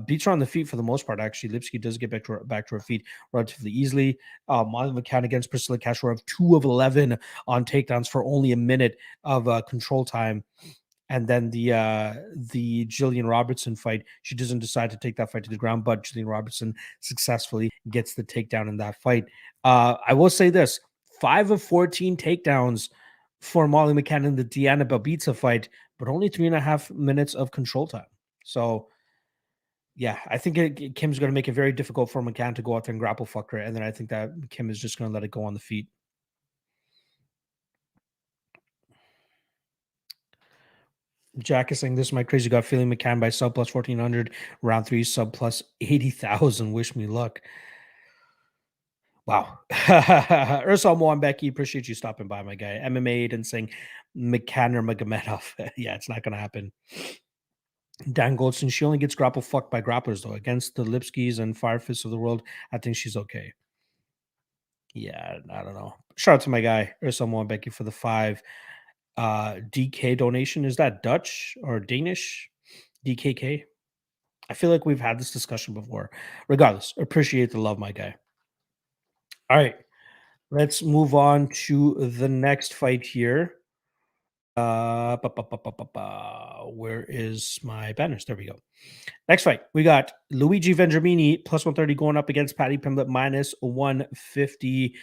[SPEAKER 1] Beats her on the feet for the most part, actually. Lipsky does get back to her feet relatively easily. Molly McCann against Priscilla Cachoeira, 2 of 11 on takedowns for only a minute of control time. And then the Jillian Robertson fight, she doesn't decide to take that fight to the ground, but Jillian Robertson successfully gets the takedown in that fight. I will say this, 5 of 14 takedowns for Molly McCann in the Diana Belbita fight, but only 3.5 minutes of control time. So, yeah, I think Kim's going to make it very difficult for McCann to go out there and grapple fuck her. And then I think that Kim is just going to let it go on the feet. Jack is saying this is my crazy gut feeling. McCann by sub plus 1400, round 3 sub plus 80,000. Wish me luck. Wow. Ursula Moan Becky, appreciate you stopping by, my guy. MMA and saying McCann or Magomedov. Yeah, it's not going to happen. Dan Goldstein, she only gets grapple fucked by grapplers, though. Against the Lipskis and Firefists of the world, I think she's okay. Yeah, I don't know. Shout out to my guy, Ursula Moan Becky, for the 5. DK donation. Is that Dutch or Danish? DKK? I feel like we've had this discussion before. Regardless, appreciate the love, my guy. All right, let's move on to the next fight here. Where is my banners? There we go. Next fight, we got Luigi Vendramini plus 130 going up against Paddy Pimblett minus 150.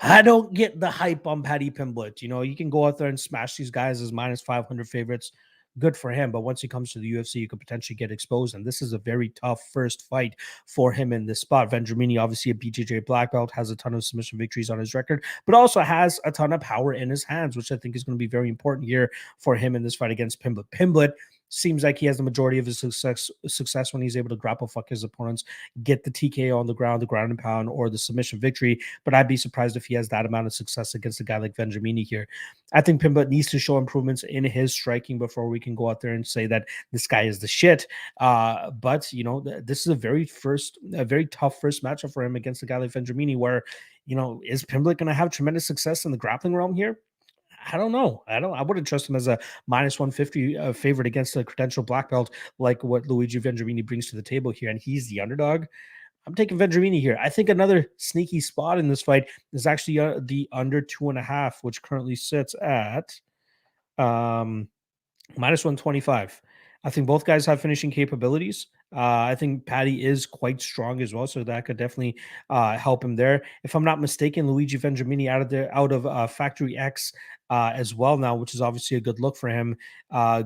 [SPEAKER 1] I don't get the hype on Paddy Pimblett. You know, you can go out there and smash these guys as minus 500 favorites. Good for him. But once he comes to the UFC, you could potentially get exposed. And this is a very tough first fight for him in this spot. Vendramini, obviously a BJJ black belt, has a ton of submission victories on his record, but also has a ton of power in his hands, which I think is going to be very important here for him in this fight against Pimblett. Pimblett seems like he has the majority of his success when he's able to grapple fuck his opponents, get the TKO on the ground and pound, or the submission victory. But I'd be surprised if he has that amount of success against a guy like Vendramini here. I think Pimblett needs to show improvements in his striking before we can go out there and say that this guy is the shit. But you know, this is a very tough first matchup for him against a guy like Vendramini, where, you know, is Pimblett going to have tremendous success in the grappling realm here? I don't know. I wouldn't trust him as a minus 150 favorite against a credential black belt like what Luigi Vendramini brings to the table here, and he's the underdog. I'm taking Vendramini here. I think another sneaky spot in this fight is actually the under 2.5, which currently sits at minus 125. I think both guys have finishing capabilities. I think Patty is quite strong as well, so that could definitely help him there. If I'm not mistaken, Luigi Vendramini out of Factory X as well now, which is obviously a good look for him.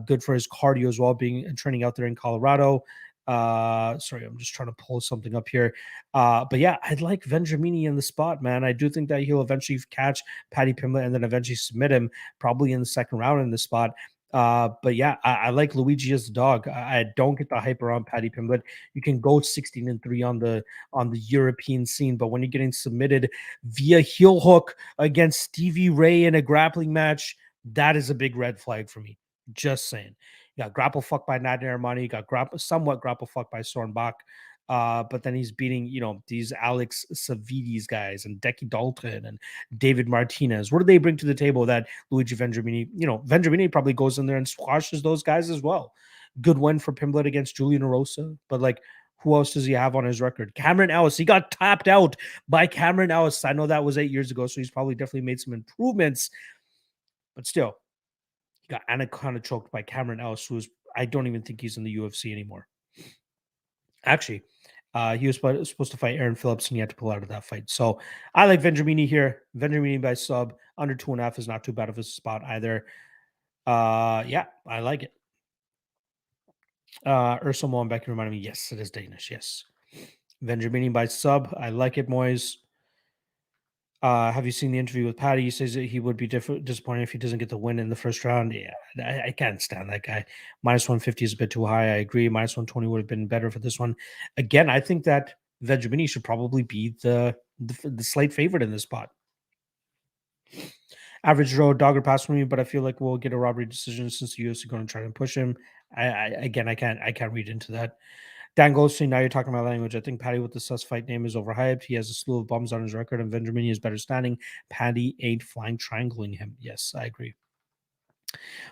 [SPEAKER 1] Good for his cardio as well, being and training out there in Colorado. Sorry, I'm just trying to pull something up here. But yeah, I'd like Vendramini in the spot, man. I do think that he'll eventually catch Patty Pimblett and then eventually submit him, probably in the second round in the spot. But yeah, I like Luigi as the dog. I don't get the hype around Patty Pimblett. You can go 16-3 on the European scene, but when you're getting submitted via heel hook against Stevie Ray in a grappling match, that is a big red flag for me. Just saying. You got grapple fucked by Nad Narimani, you got somewhat grapple fucked by Soren Bach. But then he's beating, these Alex Savides guys and Decky Dalton and David Martinez. What do they bring to the table that Luigi Vendramini, Vendramini probably goes in there and squashes those guys as well. Good win for Pimblett against Julian Erosa, but like, who else does he have on his record? Cameron Ellis. He got tapped out by Cameron Ellis. I know that was 8 years ago, so he's probably definitely made some improvements, but still, he got anaconda choked by Cameron Ellis, I don't even think he's in the UFC anymore. Actually, he was supposed to fight Aaron Phillips, and he had to pull out of that fight. So I like Vendramini here. Vendramini by sub under 2.5 is not too bad of a spot either. Yeah, I like it. Ursula Moen Becky reminded me, yes, it is Danish. Yes, Vendramini by sub. I like it, Moyes. Have you seen the interview with Patty? He says that he would be disappointed if he doesn't get the win in the first round. Yeah, I can't stand that guy. Minus 150 is a bit too high. I agree. Minus 120 would have been better for this one. Again, I think that Vendramini should probably be the slight favorite in this spot. Average Joe Dogger passed for me, but I feel like we'll get a robbery decision since the UFC is going to try and push him. I can't read into that. Dan Goldstein, now you're talking my language. I think Patty with the sus fight name is overhyped. He has a slew of bums on his record, and Vendramini is better standing. Patty ain't flying triangling him. Yes, I agree.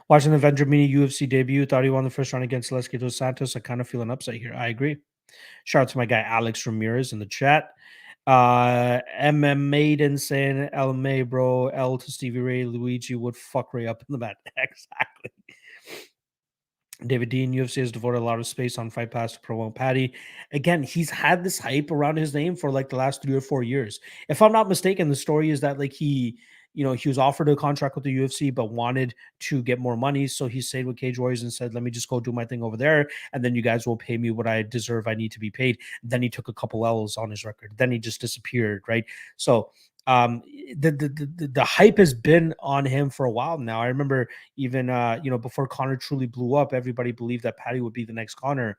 [SPEAKER 1] Watching the Vendramini UFC debut, thought he won the first round against Lesky dos Santos. I kind of feel an upset here. I agree. Shout out to my guy Alex Ramirez in the chat. Maiden saying LMA, bro. L to Stevie Ray. Luigi would fuck Ray up in the mat. Exactly. David Dean, UFC has devoted a lot of space on Fight Pass to promote Patty. Again, he's had this hype around his name for like the last 3 or 4 years. If I'm not mistaken, the story is that like he was offered a contract with the UFC, but wanted to get more money. So he stayed with Cage Warriors and said, let me just go do my thing over there. And then you guys will pay me what I deserve. I need to be paid. Then he took a couple L's on his record. Then he just disappeared. Right. So the hype has been on him for a while now. I remember even before Connor truly blew up, everybody believed that Patty would be the next Connor.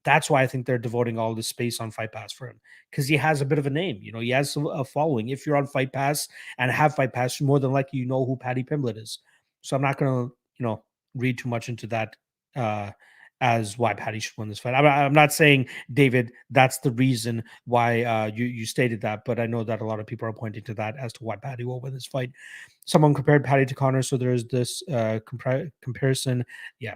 [SPEAKER 1] That's why I think they're devoting all this space on Fight Pass for him, because he has a bit of a name. He has a following. If you're on Fight Pass and have Fight Pass, more than likely you know who Patty Pimblett is. So I'm not going to read too much into that as why Patty should win this fight. I'm not saying, David, that's the reason why you stated that, but I know that a lot of people are pointing to that as to why Patty will win this fight. Someone compared Patty to Connor, so there's this comparison. Yeah.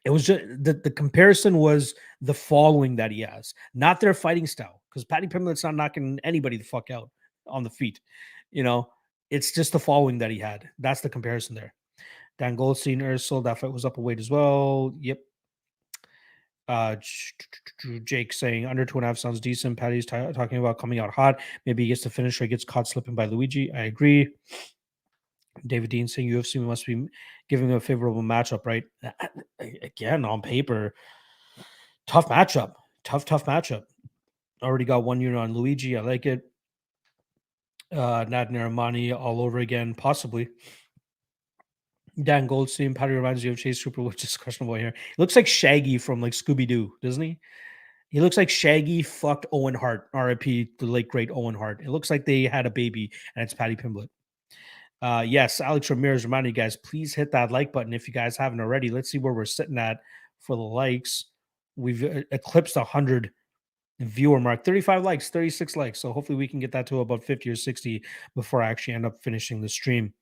[SPEAKER 1] It was just the comparison was the following that he has, not their fighting style, because Patty Pimblett's not knocking anybody the fuck out on the feet. It's just the following that he had. That's the comparison there. Dan Goldstein, Ursel, that fight was up a weight as well. Yep. Jake saying under 2.5 sounds decent. Patty's talking about coming out hot. Maybe he gets the finish or gets caught slipping by Luigi. I agree. David Dean saying UFC must be giving a favorable matchup, right? Again, on paper, tough matchup. Tough matchup. Already got 1 unit on Luigi. I like it. Nad Narimani all over again, possibly. Dan Goldstein, Patty reminds you of Chase Cooper, which is questionable here. He looks like Shaggy from like Scooby-Doo, doesn't he? He looks like Shaggy fucked Owen Hart, RIP, the late great Owen Hart. It looks like they had a baby, and it's Patty Pimblett. Yes, Alex Ramirez reminding you guys, please hit that like button if you guys haven't already. Let's see where we're sitting at for the likes. We've eclipsed 100 viewer mark, 35 likes, 36 likes. So hopefully we can get that to about 50 or 60 before I actually end up finishing the stream.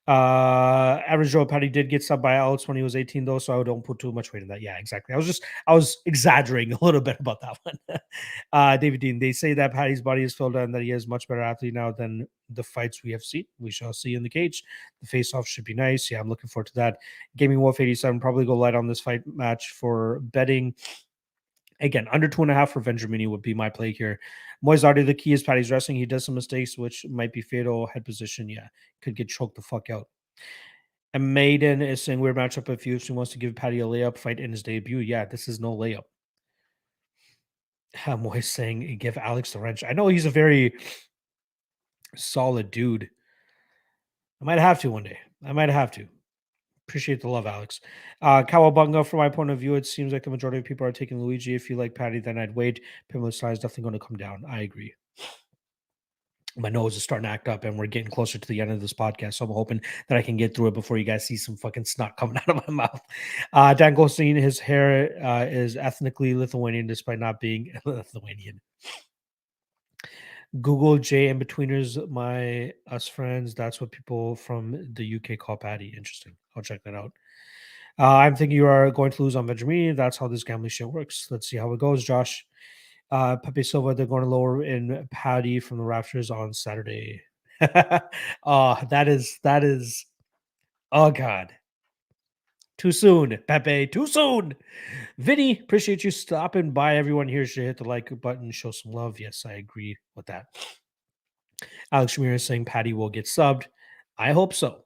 [SPEAKER 1] Average Joe Patty did get subbed by Alex when he was 18, though, so I don't put too much weight in that. Yeah, exactly. I was exaggerating a little bit about that one. David Dean, they say that Patty's body is filled out and that he is much better athlete now than the fights we have seen. We shall see in the cage. The face-off should be nice. Yeah, I'm looking forward to that. Gaming Wolf 87, probably go light on this fight match for betting. Again, under 2.5 for Vendramini would be my play here. Moisardi, the key is Patty's wrestling. He does some mistakes, which might be fatal. Head position, yeah, could get choked the fuck out. And Maiden is saying weird matchup if UFC wants to give Patty a layup fight in his debut. Yeah, this is no layup. Moise saying give Alex the wrench. I know he's a very solid dude. I might have to one day. I might have to. Appreciate the love, Alex. Kawabunga, from my point of view, it seems like the majority of people are taking Luigi. If you like Patty, then I'd wait. Pimblett side is definitely going to come down. I agree. My nose is starting to act up, and we're getting closer to the end of this podcast, so I'm hoping that I can get through it before you guys see some fucking snot coming out of my mouth. Dan Goldstein, his hair is ethnically Lithuanian despite not being Lithuanian. Google J in betweeners, my us friends. That's what people from the UK call Patty. Interesting. I'll check that out. I'm thinking you are going to lose on Vendramini. That's how this gambling shit works. Let's see how it goes, Josh. Pepe Silva, they're going to lower in Patty from the Raptors on Saturday. That is, oh God. Too soon, Pepe. Too soon. Vinny, appreciate you stopping by. Everyone here should hit the like button, show some love. Yes, I agree with that. Alex Shamir is saying Patty will get subbed. I hope so.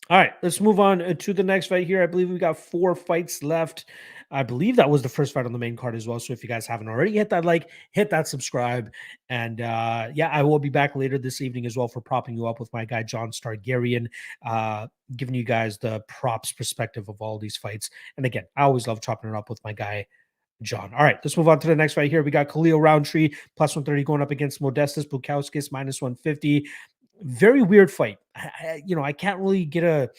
[SPEAKER 1] All right, let's move on to the next fight here. I believe we got 4 fights left. I believe that was the first fight on the main card as well. So if you guys haven't already, hit that like, hit that subscribe. And yeah, I will be back later this evening as well for propping you up with my guy, John Stargarian, giving you guys the props perspective of all these fights. And again, I always love chopping it up with my guy, John. All right, let's move on to the next fight here. We got Khalil Rountree plus 130 going up against Modestas Bukauskas minus 150. Very weird fight. I can't really get a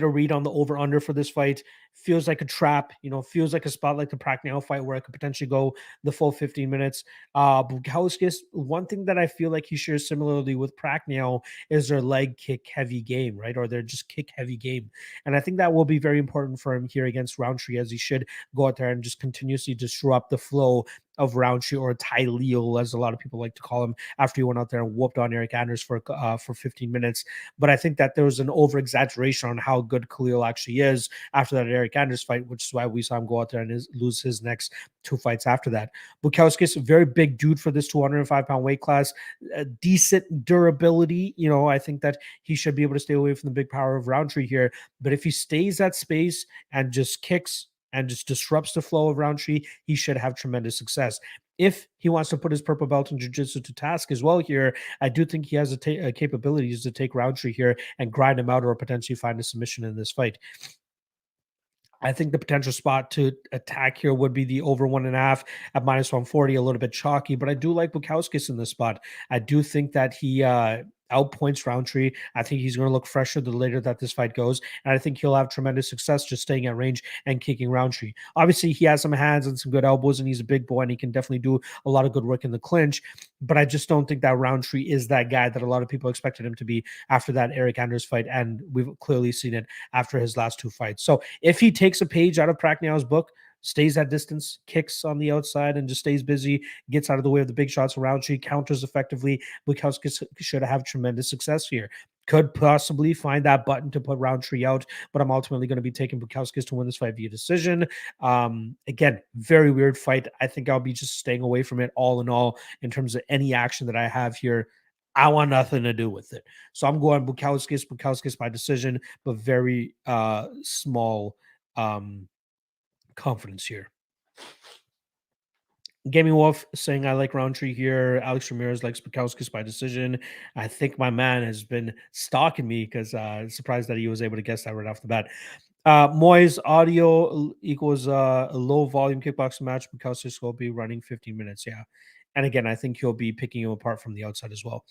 [SPEAKER 1] read on the over under for this fight. Feels like a trap, feels like a spot like the Pragnell fight where I could potentially go the full 15 minutes. Bukauskas, one thing that I feel like he shares similarly with Pragnell is their leg kick heavy game, right? Or their just kick heavy game. And I think that will be very important for him here against Rountree, as he should go out there and just continuously disrupt the flow of Rountree, or Ty Leal, as a lot of people like to call him, after he went out there and whooped on Eric Anders for 15 minutes. But I think that there was an over exaggeration on how good Khalil actually is after that Eric Anders fight, which is why we saw him go out there and lose his next 2 fights after that. Bukauskas, a very big dude for this 205-pound weight class, decent durability. I think that he should be able to stay away from the big power of Rountree here. But if he stays at space and just kicks and just disrupts the flow of Rountree, he should have tremendous success. If he wants to put his purple belt in jiu-jitsu to task as well here, I do think he has a capabilities to take Rountree here and grind him out, or potentially find a submission in this fight. I think the potential spot to attack here would be the over 1.5 at minus 140, a little bit chalky, but I do like Bukauskas in this spot. I do think that he outpoints Rountree. I think he's going to look fresher the later that this fight goes, and I think he'll have tremendous success just staying at range and kicking Rountree. Obviously, he has some hands and some good elbows, and he's a big boy, and he can definitely do a lot of good work in the clinch, but I just don't think that Rountree is that guy that a lot of people expected him to be after that Eric Anders fight, and we've clearly seen it after his last 2 fights. So if he takes a page out of Pragnell's book, stays at distance, kicks on the outside, and just stays busy, gets out of the way of the big shots around you, counters effectively, Bukauskas should have tremendous success here. Could possibly find that button to put Rountree out, but I'm ultimately going to be taking Bukauskas to win this fight via decision. Again, very weird fight. I think I'll be just staying away from it all in all in terms of any action that I have here. I want nothing to do with it. So I'm going Bukauskas by decision, but very small confidence here. Gaming Wolf saying I like Rountree here. Alex Ramirez likes Bukauskas by decision. I think my man has been stalking me because surprised that he was able to guess that right off the bat. Moy's audio equals a low volume kickboxing match. Bukauskas will be running 15 minutes. Yeah. And again, I think he'll be picking him apart from the outside as well.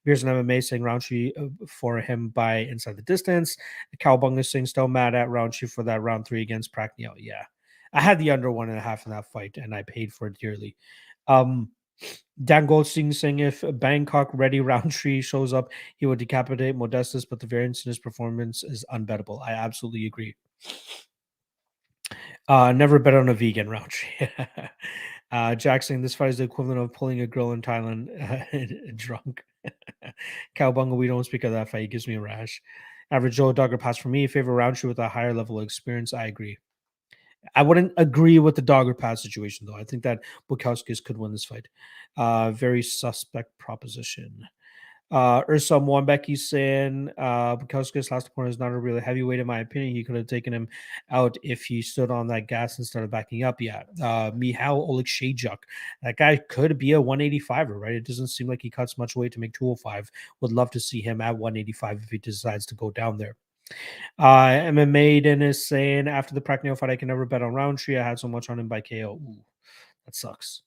[SPEAKER 1] Here's an MMA saying Rountree for him by inside the distance. Cowbunga saying still mad at Rountree for that round 3 against Pragnell. Yeah. I had the under 1.5 in that fight, and I paid for it dearly. Dan Goldstein saying if Bangkok ready Rountree shows up, he will decapitate Modestus, but the variance in his performance is unbettable. I absolutely agree. Never bet on a vegan Rountree. Jack saying this fight is the equivalent of pulling a girl in Thailand drunk. Cowbunga, we don't speak of that fight. It gives me a rash. Average Joe Dogger pass for me. Favorite Rountree with a higher level of experience. I agree. I wouldn't agree with the dogger pass situation, though. I think that Bukauskas could win this fight. Very suspect proposition. Ursa Mwambeki saying Bukauskas last opponent is not a really heavyweight, in my opinion. He could have taken him out if he stood on that gas and started backing up. Yeah. Michał Oleksiejczuk. That guy could be a 185er, right? It doesn't seem like he cuts much weight to make 205. Would love to see him at 185 if he decides to go down there. MMA is saying after the Pacquiao fight, I can never bet on Rountree. I had so much on him by KO. Ooh, that sucks.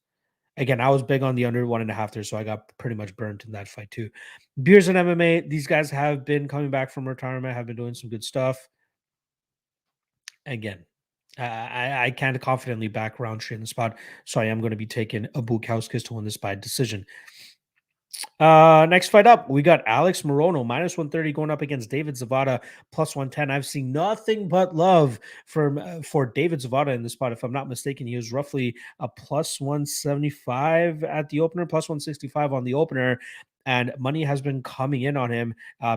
[SPEAKER 1] Again, I was big on the under 1.5 there, so I got pretty much burnt in that fight too. Beers and MMA, these guys have been coming back from retirement, have been doing some good stuff. Again, I can't confidently back Rountree in the spot, so I am going to be taking a Bukauskas to win this by decision. Next fight up, we got Alex Morono minus 130 going up against David Zawada plus 110. I've seen nothing but love for David Zawada in this spot. If I'm not mistaken, he was roughly a plus 175 at the opener, plus 165 on the opener. And money has been coming in on him,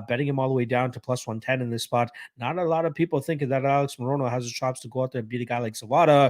[SPEAKER 1] betting him all the way down to plus 110 in this spot. Not a lot of people thinking that Alex Morono has the chops to go out there and beat a guy like Zawada.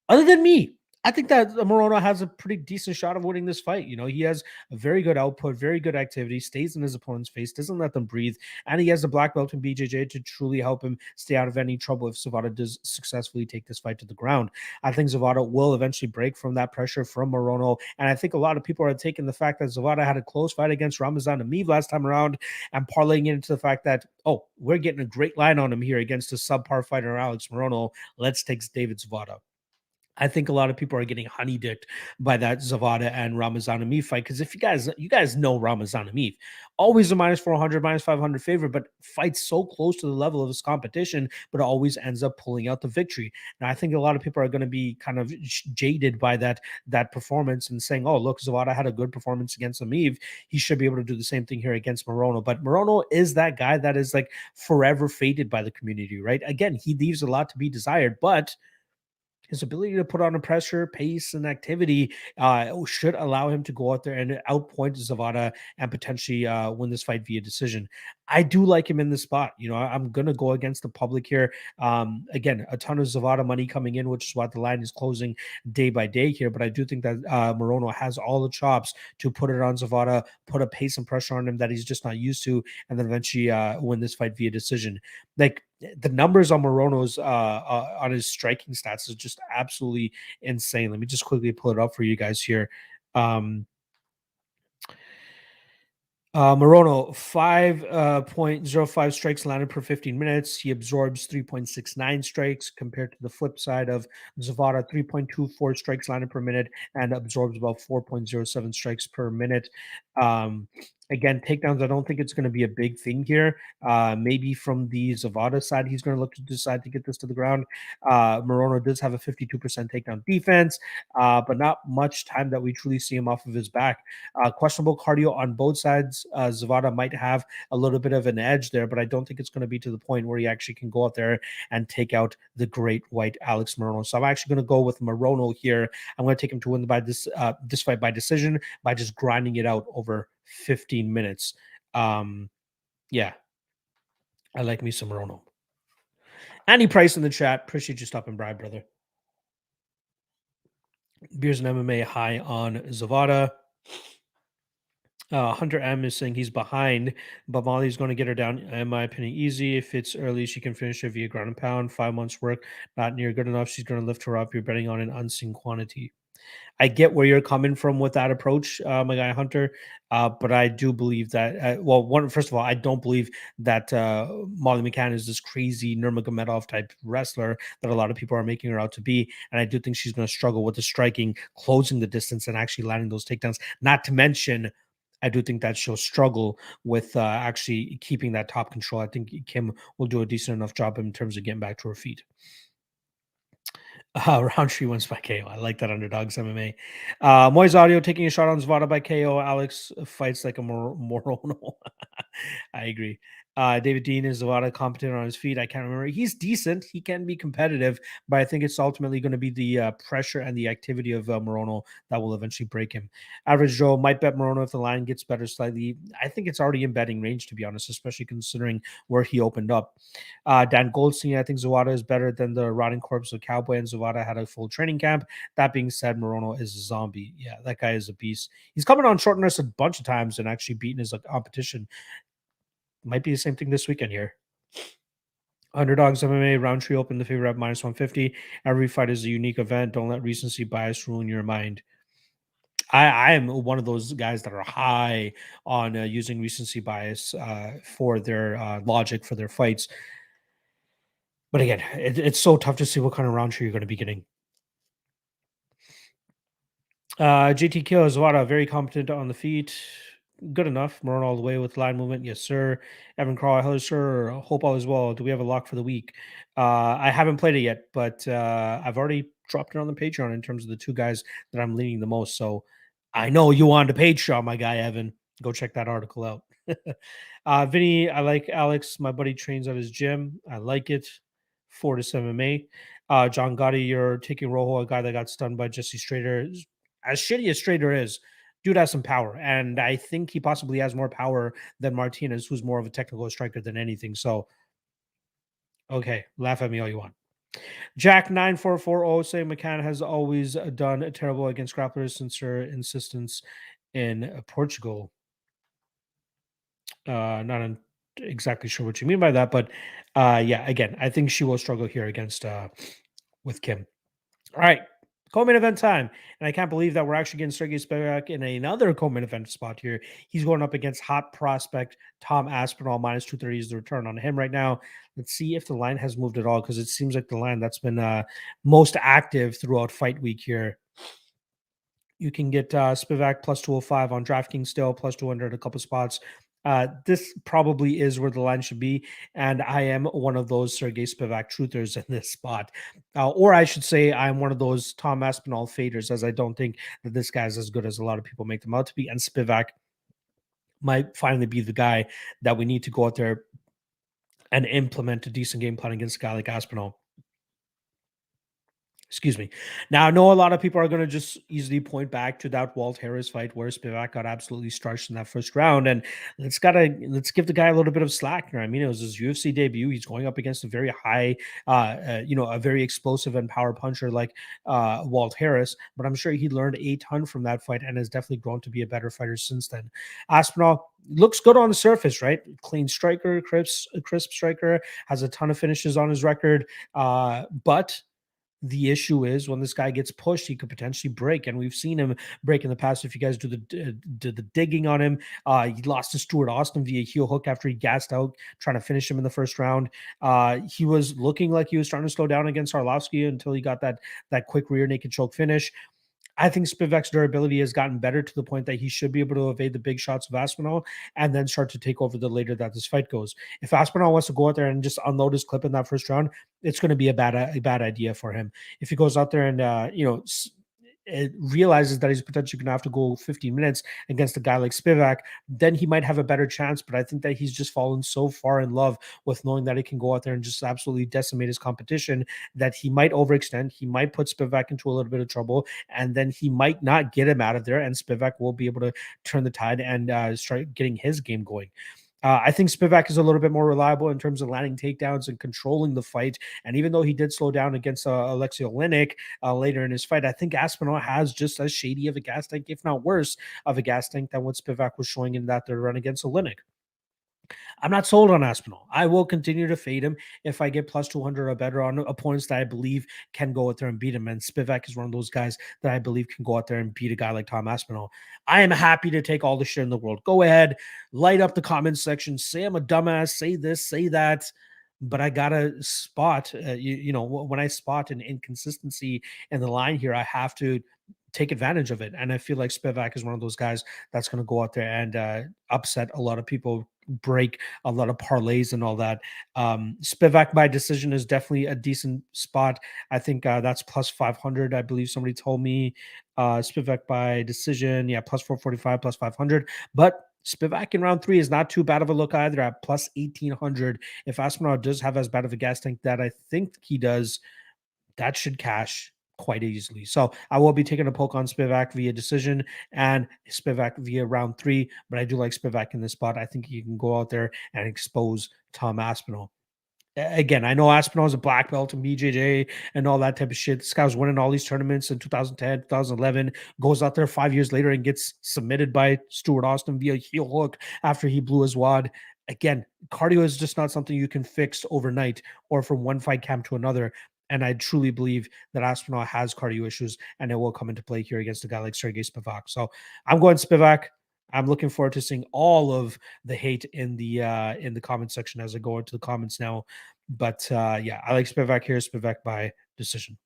[SPEAKER 1] Other than me, I think that Morono has a pretty decent shot of winning this fight. You know, he has a very good output, very good activity, stays in his opponent's face, doesn't let them breathe, and he has a black belt in BJJ to truly help him stay out of any trouble if Zawada does successfully take this fight to the ground. I think Zawada will eventually break from that pressure from Morono, and I think a lot of people are taking the fact that Zawada had a close fight against Ramazan Ameev last time around and parlaying it into the fact that, oh, we're getting a great line on him here against a subpar fighter, Alex Morono. Let's take David Zawada. I think a lot of people are getting honeydicked by that Zawada and Ramazan Ameev fight because if you guys know Ramazan Ameev, always a minus 400, minus 500 favorite, but fights so close to the level of his competition, but always ends up pulling out the victory. Now, I think a lot of people are going to be kind of jaded by that performance and saying, "Oh, look, Zawada had a good performance against Ameev. He should be able to do the same thing here against Morono." But Morono is that guy that is like forever faded by the community, right? Again, he leaves a lot to be desired, but his ability to put on a pressure, pace, and activity should allow him to go out there and outpoint Zawada and potentially win this fight via decision. I do like him in this spot. You know, I'm going to go against the public here. Again, a ton of Zawada money coming in, which is why the line is closing day by day here. But I do think that Morono has all the chops to put it on Zawada, put a pace and pressure on him that he's just not used to, and then eventually win this fight via decision. Like, the numbers on Morono's on his striking stats is just absolutely insane. Let me just quickly pull it up for you guys here. Morono, 5.05 strikes landed per 15 minutes. He absorbs 3.69 strikes compared to the flip side of Zawada, 3.24 strikes landed per minute and absorbs about 4.07 strikes per minute. Again, takedowns, I don't think it's going to be a big thing here. Maybe from the Zawada side, he's going to look to decide to get this to the ground. Morono does have a 52% takedown defense, but not much time that we truly see him off of his back. Questionable cardio on both sides. Zawada might have a little bit of an edge there, but I don't think it's going to be to the point where he actually can go out there and take out the great white Alex Morono. So I'm actually going to go with Morono here. I'm going to take him to win by this fight by decision by just grinding it out over 15 minutes. Yeah, I like me some Morono. Andy Price in the chat. Appreciate you stopping by, brother. Beers and MMA high on Zawada. Hunter M is saying he's behind, but Molly's going to get her down, in my opinion, easy. If it's early, she can finish it via ground and pound. 5 months work, not near good enough. She's going to lift her up. You're betting on an unseen quantity. I get where you're coming from with that approach, my guy Hunter, but I do believe that. First of all, I don't believe that Molly McCann is this crazy Nurmagomedov type wrestler that a lot of people are making her out to be, and I do think she's going to struggle with the striking, closing the distance, and actually landing those takedowns. Not to mention, I do think that she'll struggle with actually keeping that top control. I think Kim will do a decent enough job in terms of getting back to her feet. Rountree wins by KO. I like that underdogs MMA. Moy's Audio taking a shot on Zawada by KO. Alex fights like a Morono. I agree. David Dean is Zawada competent on his feet. I can't remember. He's decent. He can be competitive, but I think it's ultimately going to be the pressure and the activity of Morono that will eventually break him. Average Joe might bet Morono if the line gets better slightly. I think it's already in betting range, to be honest, especially considering where he opened up. Dan Goldstein, I think Zawada is better than the rotting corpse of Cowboy, and Zawada had a full training camp. That being said, Morono is a zombie. Yeah, that guy is a beast. He's coming on short notice a bunch of times and actually beaten his competition. Might be the same thing this weekend here. Underdogs MMA Rountree open the favorite at -150. Every fight is a unique event. Don't let recency bias ruin your mind. I am one of those guys that are high on using recency bias for their logic for their fights. But again, it's so tough to see what kind of Rountree you're going to be getting. JT Kill Zawada, very competent on the feet. Good enough. Morono all the way with line movement. Yes, sir. Evan Crawl, hello, sir. Hope all is well. Do we have a lock for the week? I haven't played it yet, but I've already dropped it on the Patreon in terms of the two guys that I'm leaning the most. So I know you on the Patreon, my guy, Evan. Go check that article out. Vinny, I like Alex. My buddy trains at his gym. I like it. Fortis MMA. John Gotti, you're taking Rojo, a guy that got stunned by Jesse Strader. As shitty as Strader is, dude has some power. And I think he possibly has more power than Martinez, who's more of a technical striker than anything. So, okay, laugh at me all you want. Jack9440 saying McCann has always done terrible against grapplers since her insistence in Portugal. Not exactly sure what you mean by that, but yeah, again, I think she will struggle here against with Kim. All right, co-main event time, and I can't believe that we're actually getting Sergey Spivak in another co-main event spot here. He's going up against hot prospect Tom Aspinall. -230 is the return on him right now. Let's see if the line has moved at all, because it seems like the line that's been most active throughout fight week here. You can get Spivak +205 on DraftKings still, +200 a couple spots. This probably is where the line should be, and I am one of those Sergey Spivak truthers in this spot. Or I should say I'm one of those Tom Aspinall faders, as I don't think that this guy's as good as a lot of people make them out to be, and Spivak might finally be the guy that we need to go out there and implement a decent game plan against a guy like Aspinall. Excuse me. Now, I know a lot of people are going to just easily point back to that Walt Harris fight where Spivak got absolutely starched in that first round, and let's give the guy a little bit of slack here. I mean, it was his UFC debut. He's going up against a very high, a very explosive and power puncher like Walt Harris. But I'm sure he learned a ton from that fight and has definitely grown to be a better fighter since then. Aspinall looks good on the surface, right? Clean striker, crisp striker, has a ton of finishes on his record, but the issue is when this guy gets pushed, he could potentially break, and we've seen him break in the past. If you guys do the digging on him, he lost to Stuart Austin via heel hook after he gassed out trying to finish him in the first round. He was looking like he was starting to slow down against Arlovsky until he got that quick rear naked choke finish. I think Spivak's durability has gotten better to the point that he should be able to evade the big shots of Aspinall and then start to take over the later that this fight goes. If Aspinall wants to go out there and just unload his clip in that first round, it's going to be a bad idea for him. If he goes out there and it realizes that he's potentially going to have to go 15 minutes against a guy like Spivak, then he might have a better chance. But I think that he's just fallen so far in love with knowing that he can go out there and just absolutely decimate his competition that he might overextend. He might put Spivak into a little bit of trouble, and then he might not get him out of there, and Spivak will be able to turn the tide and start getting his game going. I think Spivak is a little bit more reliable in terms of landing takedowns and controlling the fight. And even though he did slow down against Alexei Oleinik later in his fight, I think Aspinall has just as shady of a gas tank, if not worse, of a gas tank than what Spivak was showing in that third run against Oleinik. I'm not sold on Aspinall. I will continue to fade him if I get +200 or better on opponents that I believe can go out there and beat him. And Spivak is one of those guys that I believe can go out there and beat a guy like Tom Aspinall. I am happy to take all the shit in the world. Go ahead, light up the comments section. Say I'm a dumbass. Say this, say that. But I gotta spot, when I spot an inconsistency in the line here, I have to take advantage of it. And I feel like Spivak is one of those guys that's going to go out there and upset a lot of people break a lot of parlays and all that. Spivak by decision is definitely a decent spot. I think that's plus 500. I believe somebody told me Spivak by decision. Yeah, plus 445, plus 500. But Spivak in round 3 is not too bad of a look either at plus 1800. If Aspinall does have as bad of a gas tank that I think he does, that should cash quite easily. So I will be taking a poke on Spivak via decision and Spivak via round 3, but I do like Spivak in this spot. I think he can go out there and expose Tom Aspinall. Again, I know Aspinall is a black belt and BJJ and all that type of shit. This guy was winning all these tournaments in 2010, 2011, goes out there 5 years later and gets submitted by Stuart Austin via heel hook after he blew his wad. Again, cardio is just not something you can fix overnight or from one fight camp to another. And I truly believe that Aspinall has cardio issues and it will come into play here against a guy like Sergey Spivak. So I'm going Spivak. I'm looking forward to seeing all of the hate in the comment section as I go into the comments now. But yeah, I like Spivak here. Spivak by decision.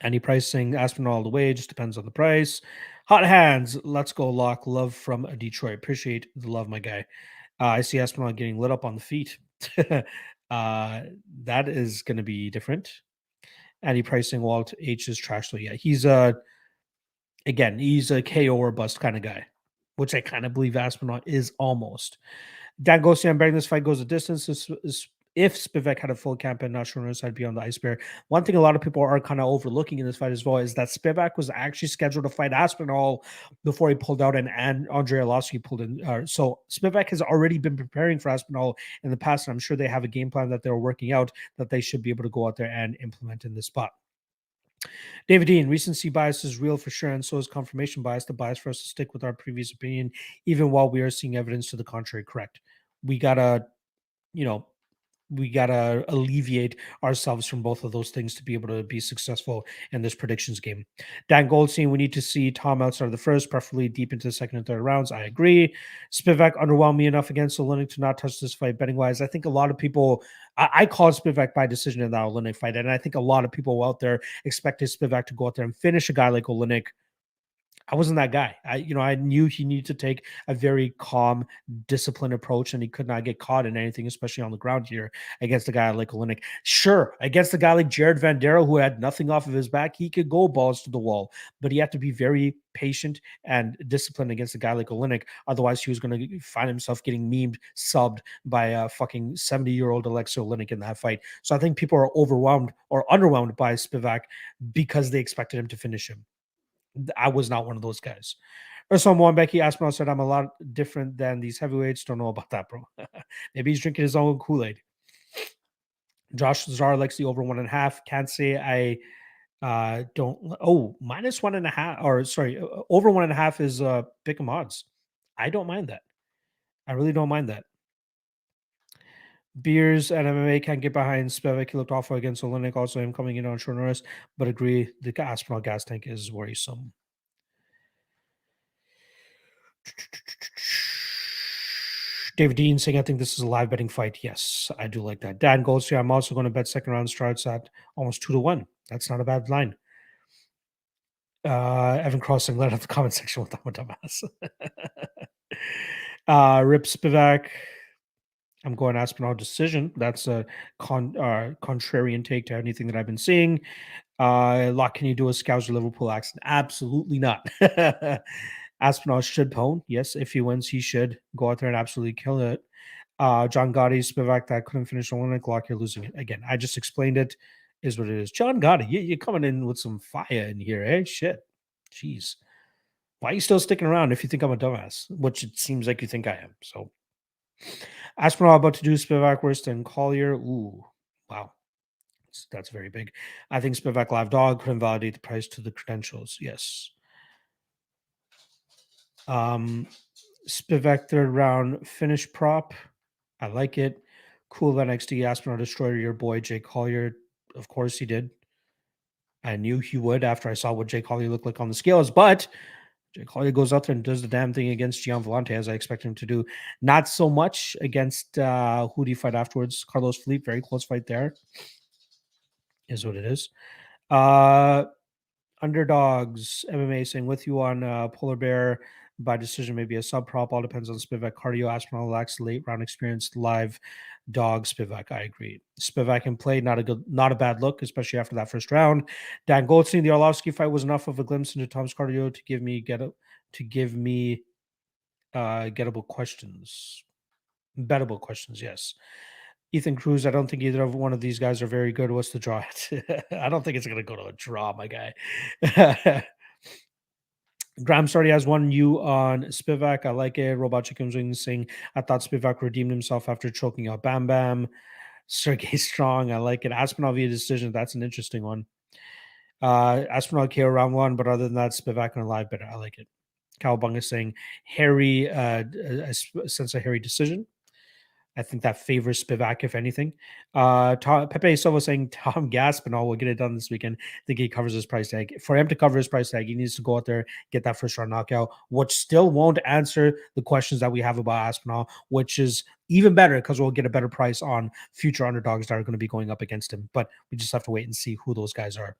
[SPEAKER 1] Any pricing, Aspinall all the way, just depends on the price. Hot hands, let's go lock. Love from Detroit. Appreciate the love, my guy. I see Aspinall getting lit up on the feet. That is going to be different. Any pricing, Walt H is trash. So yeah, he's again, he's a KO or bust kind of guy, which I kind of believe Aspinall is almost. Dan Gossian, I'm betting this fight goes a distance. If Spivak had a full camp and not sure I'd be on the ice bear. One thing a lot of people are kind of overlooking in this fight as well is that Spivak was actually scheduled to fight Aspinall before he pulled out and Andrei Arlovski pulled in. So Spivak has already been preparing for Aspinall in the past, and I'm sure they have a game plan that they're working out that they should be able to go out there and implement in this spot. David Dean, recency bias is real for sure, and so is confirmation bias. The bias for us to stick with our previous opinion, even while we are seeing evidence to the contrary. Correct. We gotta, we gotta alleviate ourselves from both of those things to be able to be successful in this predictions game. Dan Goldstein, we need to see Tom outside of the first, preferably deep into the second and third rounds. I agree. Spivak underwhelmed me enough against Olynyk to not touch this fight betting wise. I think a lot of people, I called Spivak by decision in that Olynyk fight, and I think a lot of people out there expected Spivak to go out there and finish a guy like Olynyk. I wasn't that guy. I knew he needed to take a very calm, disciplined approach, and he could not get caught in anything, especially on the ground here against a guy like Olynyk. Sure, against a guy like Jared Vandera, who had nothing off of his back, he could go balls to the wall, but he had to be very patient and disciplined against a guy like Olynyk. Otherwise, he was going to find himself getting memed, subbed by a fucking 70-year-old Alexei Olynyk in that fight. So I think people are overwhelmed or underwhelmed by Spivak because they expected him to finish him. I was not one of those guys. Or someone, Becky Aspinall said, I'm a lot different than these heavyweights. Don't know about that, bro. Maybe he's drinking his own Kool-Aid. Josh Zar likes the over 1.5. Can't say I don't. Oh, minus 1.5, or sorry, over 1.5 is pick 'em odds. I don't mind that. I really don't mind that. Beers and MMA can't get behind Spivak. He looked awful against Olynyk. Also, him coming in on short notice, but agree the Aspinall gas tank is worrisome. David Dean saying, I think this is a live betting fight. Yes, I do like that. Dan Goldstein, I'm also going to bet second round starts at almost 2-1. That's not a bad line. Evan Crossing, let out the comment section with that one, dumbass. Rip Spivak. I'm going Aspinall decision. That's a contrarian take to anything that I've been seeing. Lock, can you do a Scouser Liverpool accent? Absolutely not. Aspinall should pwn. Yes, if he wins, he should go out there and absolutely kill it. John Gotti, Spivak, that couldn't finish the one. Lock, you're losing it. Again, I just explained it. Is what it is. John Gotti, you're coming in with some fire in here, eh? Shit. Jeez. Why are you still sticking around if you think I'm a dumbass? Which it seems like you think I am. So Aspinall about to do Spivak worse than Collier. Ooh, wow. That's very big. I think Spivak live dog could invalidate the price to the credentials. Yes. Spivak third round finish prop. I like it. Cool NXT Aspinall destroyer your boy Jay Collier. Of course he did. I knew he would after I saw what Jay Collier looked like on the scales, but Jay Collier goes out there and does the damn thing against Gian Vellante as I expect him to do. Not so much against who did he fight afterwards? Carlos Felipe. Very close fight there. Is what it is. Underdogs MMA saying with you on Polar Bear. by decision, maybe a sub prop. All depends on Spivak cardio. Aspinall lacks late round experience. Live dog Spivak. I agree. Spivak in play, not a bad look, especially after that first round. Dan Goldstein, the Arlovsky fight was enough of a glimpse into Tom's cardio to give me gettable questions. Bettable questions, yes. Ethan Cruz, I don't think either of one of these guys are very good. What's the draw? I don't think it's going to go to a draw, my guy. Grams already has one U on Spivak. I like it. Robot Chicken Wings saying, I thought Spivak redeemed himself after choking out Bam Bam. Sergey Strong, I like it. Aspinall via decision. That's an interesting one. Aspinall KO round one, but other than that, Spivak and live better. I like it. Cowabunga saying Harry, a sense of Harry decision. I think that favors Spivak, if anything. Pepe Silva saying Tom Gaspinall will get it done this weekend. I think he covers his price tag. For him to cover his price tag, he needs to go out there, get that first round knockout, which still won't answer the questions that we have about Aspinall, which is even better because we'll get a better price on future underdogs that are going to be going up against him. But we just have to wait and see who those guys are.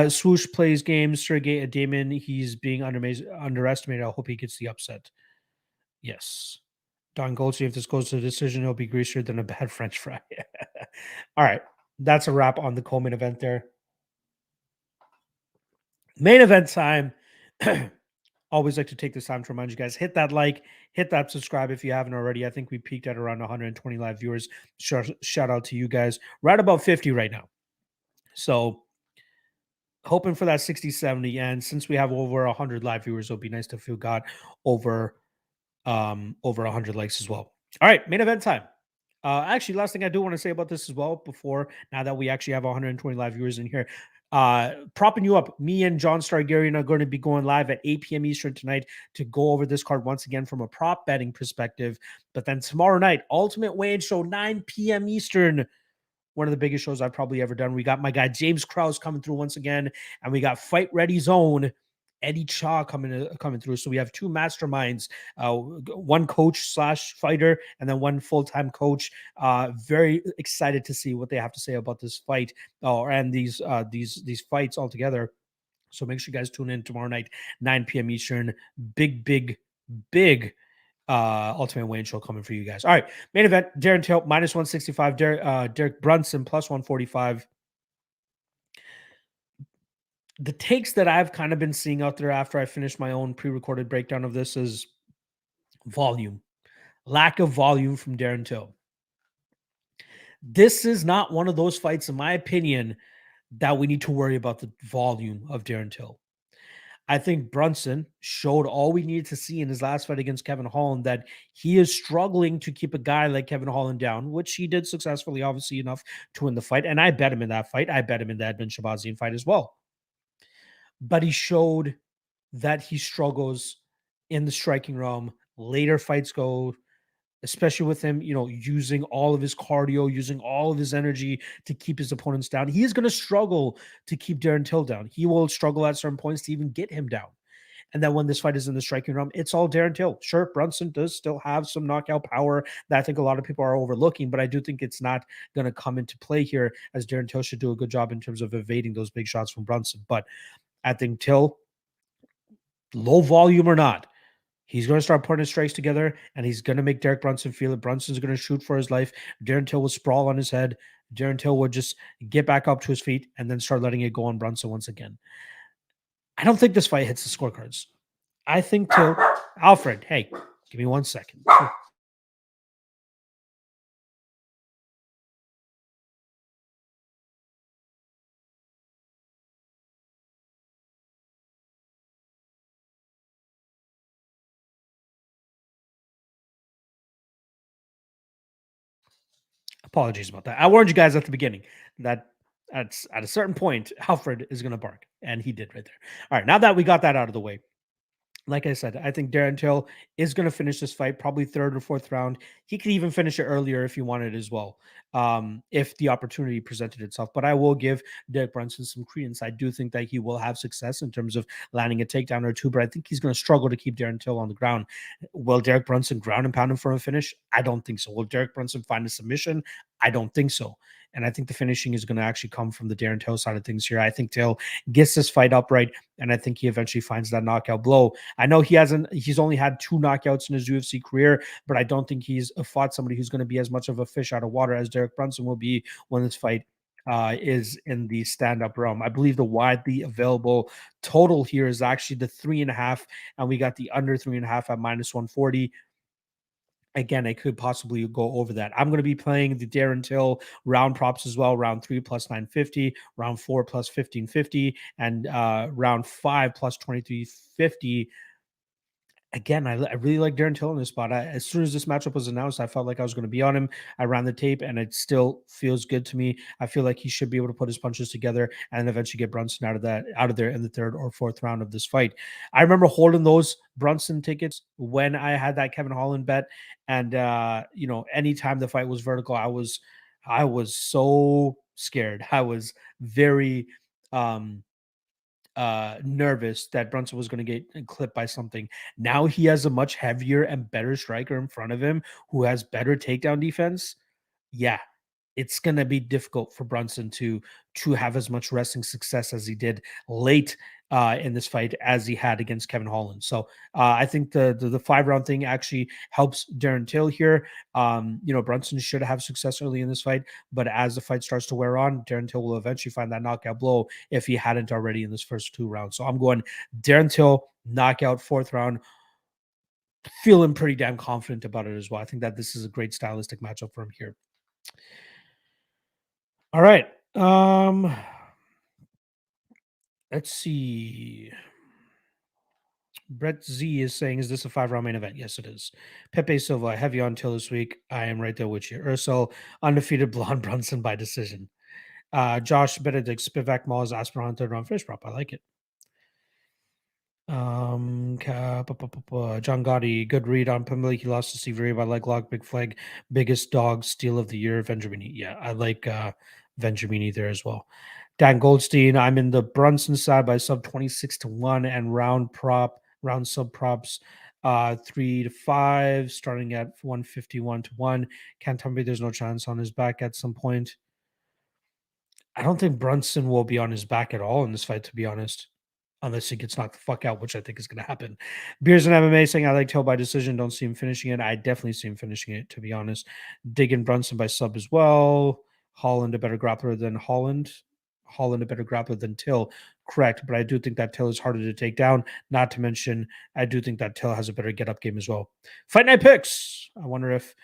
[SPEAKER 1] Swoosh plays games. Sergey Damon, he's being underestimated. I hope he gets the upset. Yes. Don Goldstein, if this goes to the decision, it'll be greasier than a bad French fry. All right. That's a wrap on the co-main event there. Main event time. Always like to take this time to remind you guys, hit that like, hit that subscribe if you haven't already. I think we peaked at around 120 live viewers. Shout out to you guys. We're at about 50 right now. So hoping for that 60, 70. And since we have over 100 live viewers, it'll be nice to feel got over 100 likes as well. All right, main event time. Actually, last thing I do want to say about this as well, now that we actually have 120 live viewers in here, propping you up. Me and John Stargarian are going to be going live at 8 p.m. Eastern tonight to go over this card once again from a prop betting perspective. But then tomorrow night, Ultimate Weigh-In Show, 9 p.m. Eastern. One of the biggest shows I've probably ever done. We got my guy James Krause coming through once again, and we got Fight Ready Zone Eddie Cha coming through. So we have two masterminds, one coach / fighter, and then one full-time coach. Very excited to see what they have to say about this fight and these fights altogether. So make sure you guys tune in tomorrow night, 9 p.m. Eastern. Big Ultimate Weigh-In Show coming for you guys. All right, main event, Darren Till, minus 165. Derek Brunson, plus 145. The takes that I've kind of been seeing out there after I finished my own pre-recorded breakdown of this is volume. Lack of volume from Darren Till. This is not one of those fights, in my opinion, that we need to worry about the volume of Darren Till. I think Brunson showed all we needed to see in his last fight against Kevin Holland, that he is struggling to keep a guy like Kevin Holland down, which he did successfully, obviously enough to win the fight. And I bet him in that fight. I bet him in the Edmund Shabazian fight as well. But he showed that he struggles in the striking realm. Later fights go, especially with him, using all of his cardio, using all of his energy to keep his opponents down. He is going to struggle to keep Darren Till down. He will struggle at certain points to even get him down. And then when this fight is in the striking realm, it's all Darren Till. Sure, Brunson does still have some knockout power that I think a lot of people are overlooking, but I do think it's not going to come into play here, as Darren Till should do a good job in terms of evading those big shots from Brunson. But I think Till, low volume or not, he's going to start putting his strikes together, and he's going to make Derek Brunson feel it. Brunson's going to shoot for his life. Darren Till will sprawl on his head. Darren Till will just get back up to his feet and then start letting it go on Brunson once again. I don't think this fight hits the scorecards. I think Till... Alfred, hey, give me 1 second. Apologies about that. I warned you guys at the beginning that at a certain point, Alfred is going to bark, and he did right there. All right, now that we got that out of the way, like I said, I think Darren Till is going to finish this fight, probably third or fourth round. He could even finish it earlier if he wanted as well, if the opportunity presented itself. But I will give Derek Brunson some credence. I do think that he will have success in terms of landing a takedown or two, but I think he's going to struggle to keep Darren Till on the ground. Will Derek Brunson ground and pound him for a finish? I don't think so. Will Derek Brunson find a submission? I don't think so. And I think the finishing is going to actually come from the Darren Till side of things here. I think Till gets this fight upright, and I think he eventually finds that knockout blow. I know he's only had 2 knockouts in his UFC career, but I don't think he's fought somebody who's going to be as much of a fish out of water as Derek Brunson will be when this fight is in the stand-up realm. I believe the widely available total here is actually the 3.5, and we got the under 3.5 at -140. Again, I could possibly go over that. I'm going to be playing the Darren Till round props as well. Round 3 plus 950, round 4 plus 1550, and round 5 plus 2350. Again, I really like Darren Till in this spot. As soon as this matchup was announced, I felt like I was going to be on him. I ran the tape, and it still feels good to me. I feel like he should be able to put his punches together and eventually get Brunson out of there in the 3rd or 4th round of this fight. I remember holding those Brunson tickets when I had that Kevin Holland bet, and anytime the fight was vertical, I was so scared. I was very nervous that Brunson was going to get clipped by something. Now he has a much heavier and better striker in front of him who has better takedown defense. Yeah, it's going to be difficult for Brunson to have as much wrestling success as he did late in this fight as he had against Kevin Holland. So I think the 5-round thing actually helps Darren Till here. Brunson should have success early in this fight, but as the fight starts to wear on, Darren Till will eventually find that knockout blow if he hadn't already in this first 2 rounds. So I'm going Darren Till knockout 4th round. Feeling pretty damn confident about it as well. I think that this is a great stylistic matchup for him here. All right. Let's see. Brett Z is saying, is this a 5-round main event? Yes, it is. Pepe Silva, heavy on Till this week. I am right there with you. Ursel, undefeated blonde Brunson by decision. Josh Benedict, Spivak Malls, Aspinall, 3rd round fish prop. I like it. John Gotti, good read on Pimblett. He lost to Steve Ray by leg lock, big flag, biggest dog steal of the year. Vendramini. Yeah, I like Vendramini there as well. Dan Goldstein, I'm in the Brunson side by sub 26-1 and round sub props 3-5, starting at 151-1. Can't tell me there's no chance on his back at some point. I don't think Brunson will be on his back at all in this fight, to be honest. Unless he gets knocked the fuck out, which I think is going to happen. Beers and MMA saying, I like Till by decision. Don't see him finishing it. I definitely see him finishing it, to be honest. Digging Brunson by sub as well. Holland a better grappler than Holland. Holland a better grappler than Till. Correct. But I do think that Till is harder to take down. Not to mention, I do think that Till has a better get-up game as well. Fight Night Picks. I wonder if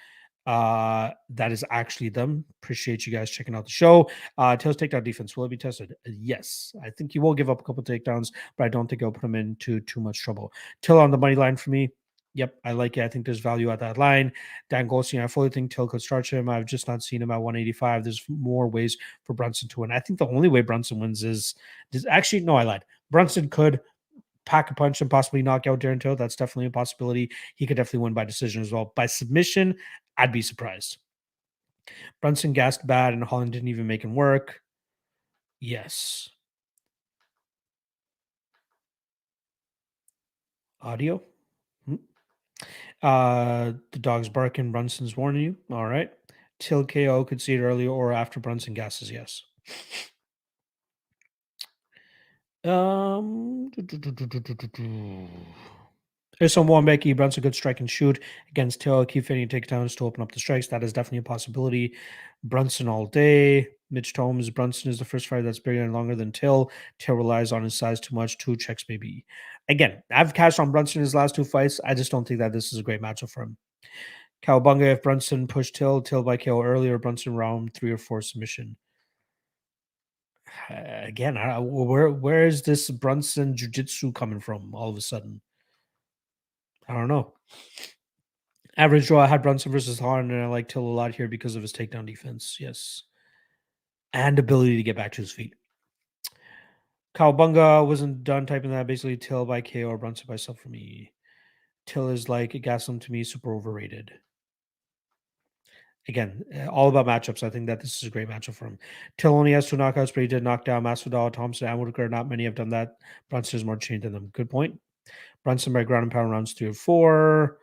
[SPEAKER 1] that is actually them. Appreciate you guys checking out the show. Till's takedown defense, will it be tested? Yes. I think he will give up a couple takedowns, but I don't think it'll put him into too much trouble. Till on the money line for me. Yep, I like it. I think there's value at that line. Dan Goldstein, I fully think Till could start him. I've just not seen him at 185. There's more ways for Brunson to win. I think the only way Brunson wins is actually, no, I lied. Brunson could pack a punch and possibly knock out Darren Till. That's definitely a possibility. He could definitely win by decision as well. By submission, I'd be surprised. Brunson gassed bad and Holland didn't even make him work. Yes. Audio. The dog's barking. Brunson's warning you. All right. Till KO could see it earlier or after Brunson gasses. Yes. There's some Becky Brunson good strike and shoot against Till. Keep fitting takedowns to open up the strikes. That is definitely a possibility. Brunson all day. Mitch Tomes. Brunson is the first fighter that's bigger and longer than Till. Till relies on his size too much. 2 checks maybe. Again, I've cashed on Brunson in his last 2 fights. I just don't think that this is a great matchup for him. Cowabunga, if Brunson pushed Till by KO earlier, Brunson round 3 or 4 submission. Again, where is this Brunson jiu-jitsu coming from all of a sudden? I don't know. Average draw, I had Brunson versus Holland, and I like Till a lot here because of his takedown defense. Yes. And ability to get back to his feet. Cowabunga wasn't done typing that. Basically, Till by KO or Brunson by sub for me. Till is like a Gaslam to me, super overrated. Again, all about matchups. I think that this is a great matchup for him. Till only has 2 knockouts, but he did knock down Masvidal, Thompson, and Whitaker. Not many have done that. Brunson is more chained than them. Good point. Brunson by ground and pound rounds 3 or 4.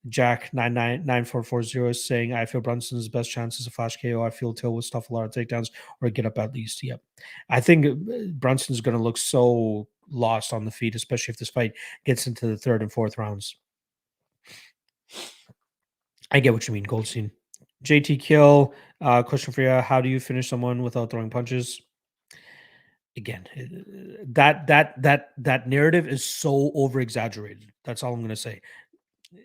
[SPEAKER 1] Jack 9994440 is saying, I feel Brunson's best chance is a flash KO. I feel Till will stuff a lot of takedowns or get up at least. Yep. I think Brunson's going to look so lost on the feet, especially if this fight gets into the third and fourth rounds. I get what you mean, Goldstein. JT Kill, question for you. How do you finish someone without throwing punches? Again, that narrative is so over exaggerated. That's all I'm going to say.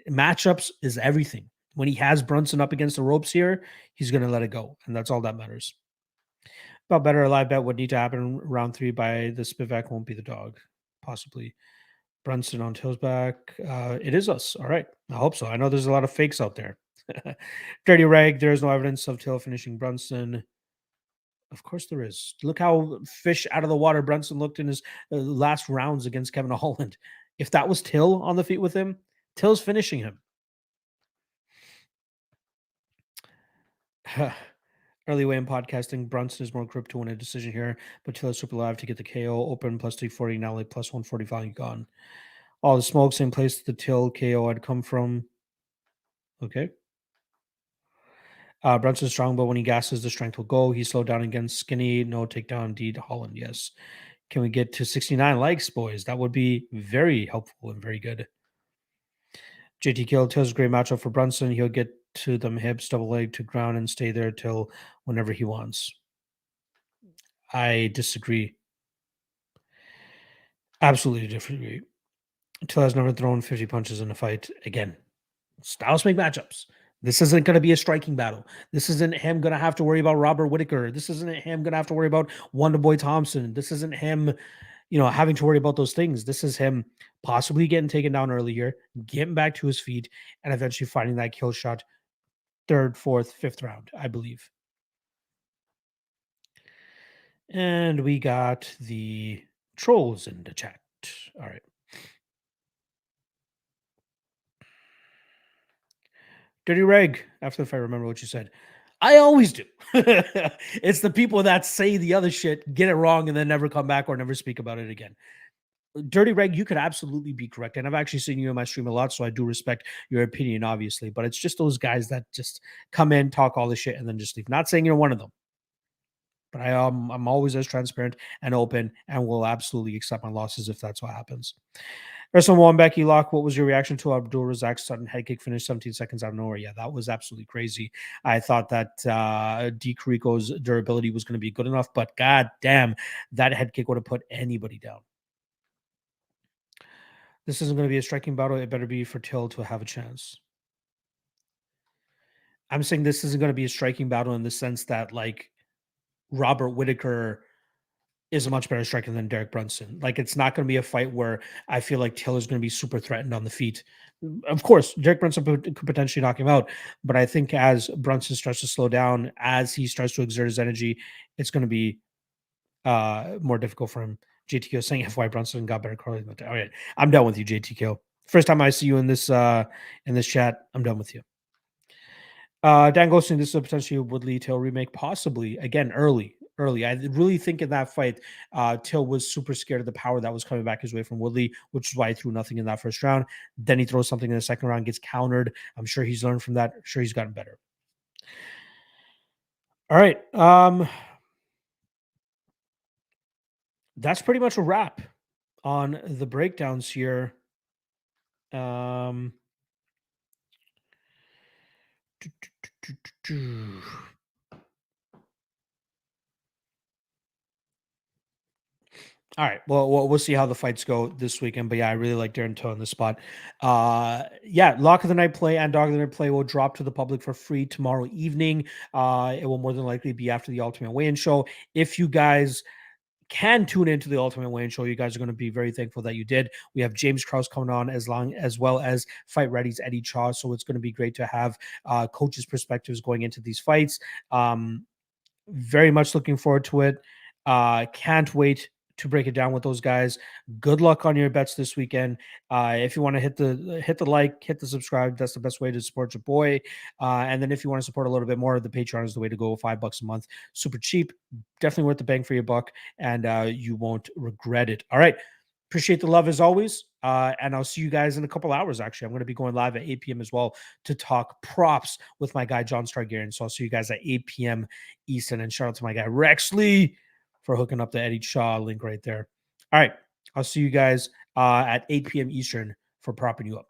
[SPEAKER 1] Matchups is everything. When he has Brunson up against the ropes here, he's going to let it go, and that's all that matters. About better live bet would need to happen round 3 by the Spivak won't be the dog, possibly. Brunson on Till's back. It is us. All right. I hope so. I know there's a lot of fakes out there. Dirty rag. There is no evidence of Till finishing Brunson. Of course there is. Look how fish out of the water Brunson looked in his last rounds against Kevin Holland. If that was Till on the feet with him, Till's finishing him. Early way in podcasting, Brunson is more grip to win a decision here, but Till is super live to get the KO. Open plus 340, now like plus 140 value gone. All the smoke, same place the Till KO had come from. Okay. Brunson's strong, but when he gasses, the strength will go. He slowed down against Skinny. No takedown, indeed. Holland, yes. Can we get to 69 likes, boys? That would be very helpful and very good. JT Kill Till's a great matchup for Brunson. He'll get to them hips, double leg to ground, and stay there till whenever he wants. I disagree. Absolutely disagree. Till has never thrown 50 punches in a fight. Again, styles make matchups. This isn't going to be a striking battle. This isn't him going to have to worry about Robert Whitaker. This isn't him going to have to worry about Wonderboy Thompson. This isn't him, having to worry about those things. This is him possibly getting taken down earlier, getting back to his feet, and eventually finding that kill shot third, fourth, fifth round, I believe. And we got the trolls in the chat. All right. Dirty Reg, after the fight, remember what you said. I always do. It's the people that say the other shit, get it wrong, and then never come back or never speak about it again. Dirty Reg, you could absolutely be correct. And I've actually seen you in my stream a lot, so I do respect your opinion, obviously. But it's just those guys that just come in, talk all the shit, and then just leave. Not saying you're one of them. But I'm always as transparent and open and will absolutely accept my losses if that's what happens. Wrestling one, Becky Locke, what was your reaction to Abdul Razak's sudden head kick finish 17 seconds out of nowhere? Yeah, that was absolutely crazy. I thought that D. Carico's durability was going to be good enough, but god damn, that head kick would have put anybody down. This isn't going to be a striking battle. It better be for Till to have a chance. I'm saying this isn't going to be a striking battle in the sense that, like, Robert Whitaker is a much better striker than Derek Brunson. Like, it's not going to be a fight where I feel like Till is going to be super threatened on the feet. Of course, Derek Brunson could potentially knock him out, but I think as Brunson starts to slow down, as he starts to exert his energy, it's going to be more difficult for him. JTK saying FY Brunson got better curling. All right, I'm done with you, JTK. First time I see you in this chat, I'm done with you. Dan Goldstein, this is a potentially Woodley Till remake, possibly. Again, early. I really think in that fight, Till was super scared of the power that was coming back his way from Woodley, which is why he threw nothing in that first round. Then he throws something in the second round, gets countered. I'm sure he's learned from that. I'm sure he's gotten better. All right. That's pretty much a wrap on the breakdowns here. All right. Well, we'll see how the fights go this weekend. But yeah, I really like Darren Toe in the spot. Yeah, lock of the night play and dog of the night play will drop to the public for free tomorrow evening. It will more than likely be after the Ultimate Weigh-In Show. If you guys can tune into the Ultimate Weigh-In Show, you guys are going to be very thankful that you did. We have James Krause coming on as well as Fight Ready's Eddie Chaw. So it's going to be great to have coaches' perspectives going into these fights. Very much looking forward to it. Can't wait to break it down with those guys. Good luck on your bets this weekend. If you want to hit the like, hit the subscribe, that's the best way to support your boy. And then if you want to support a little bit more, the Patreon is the way to go. $5 a month, super cheap, definitely worth the bang for your buck, and you won't regret it. All right, appreciate the love as always. And I'll see you guys in a couple hours. Actually, I'm going to be going live at 8 p.m. as well to talk props with my guy John Stargarian. So I'll see you guys at 8 p.m. Eastern. And shout out to my guy Rex Lee for hooking up the Eddie Shaw link right there. All right, I'll see you guys at 8 p.m. Eastern for propping you up.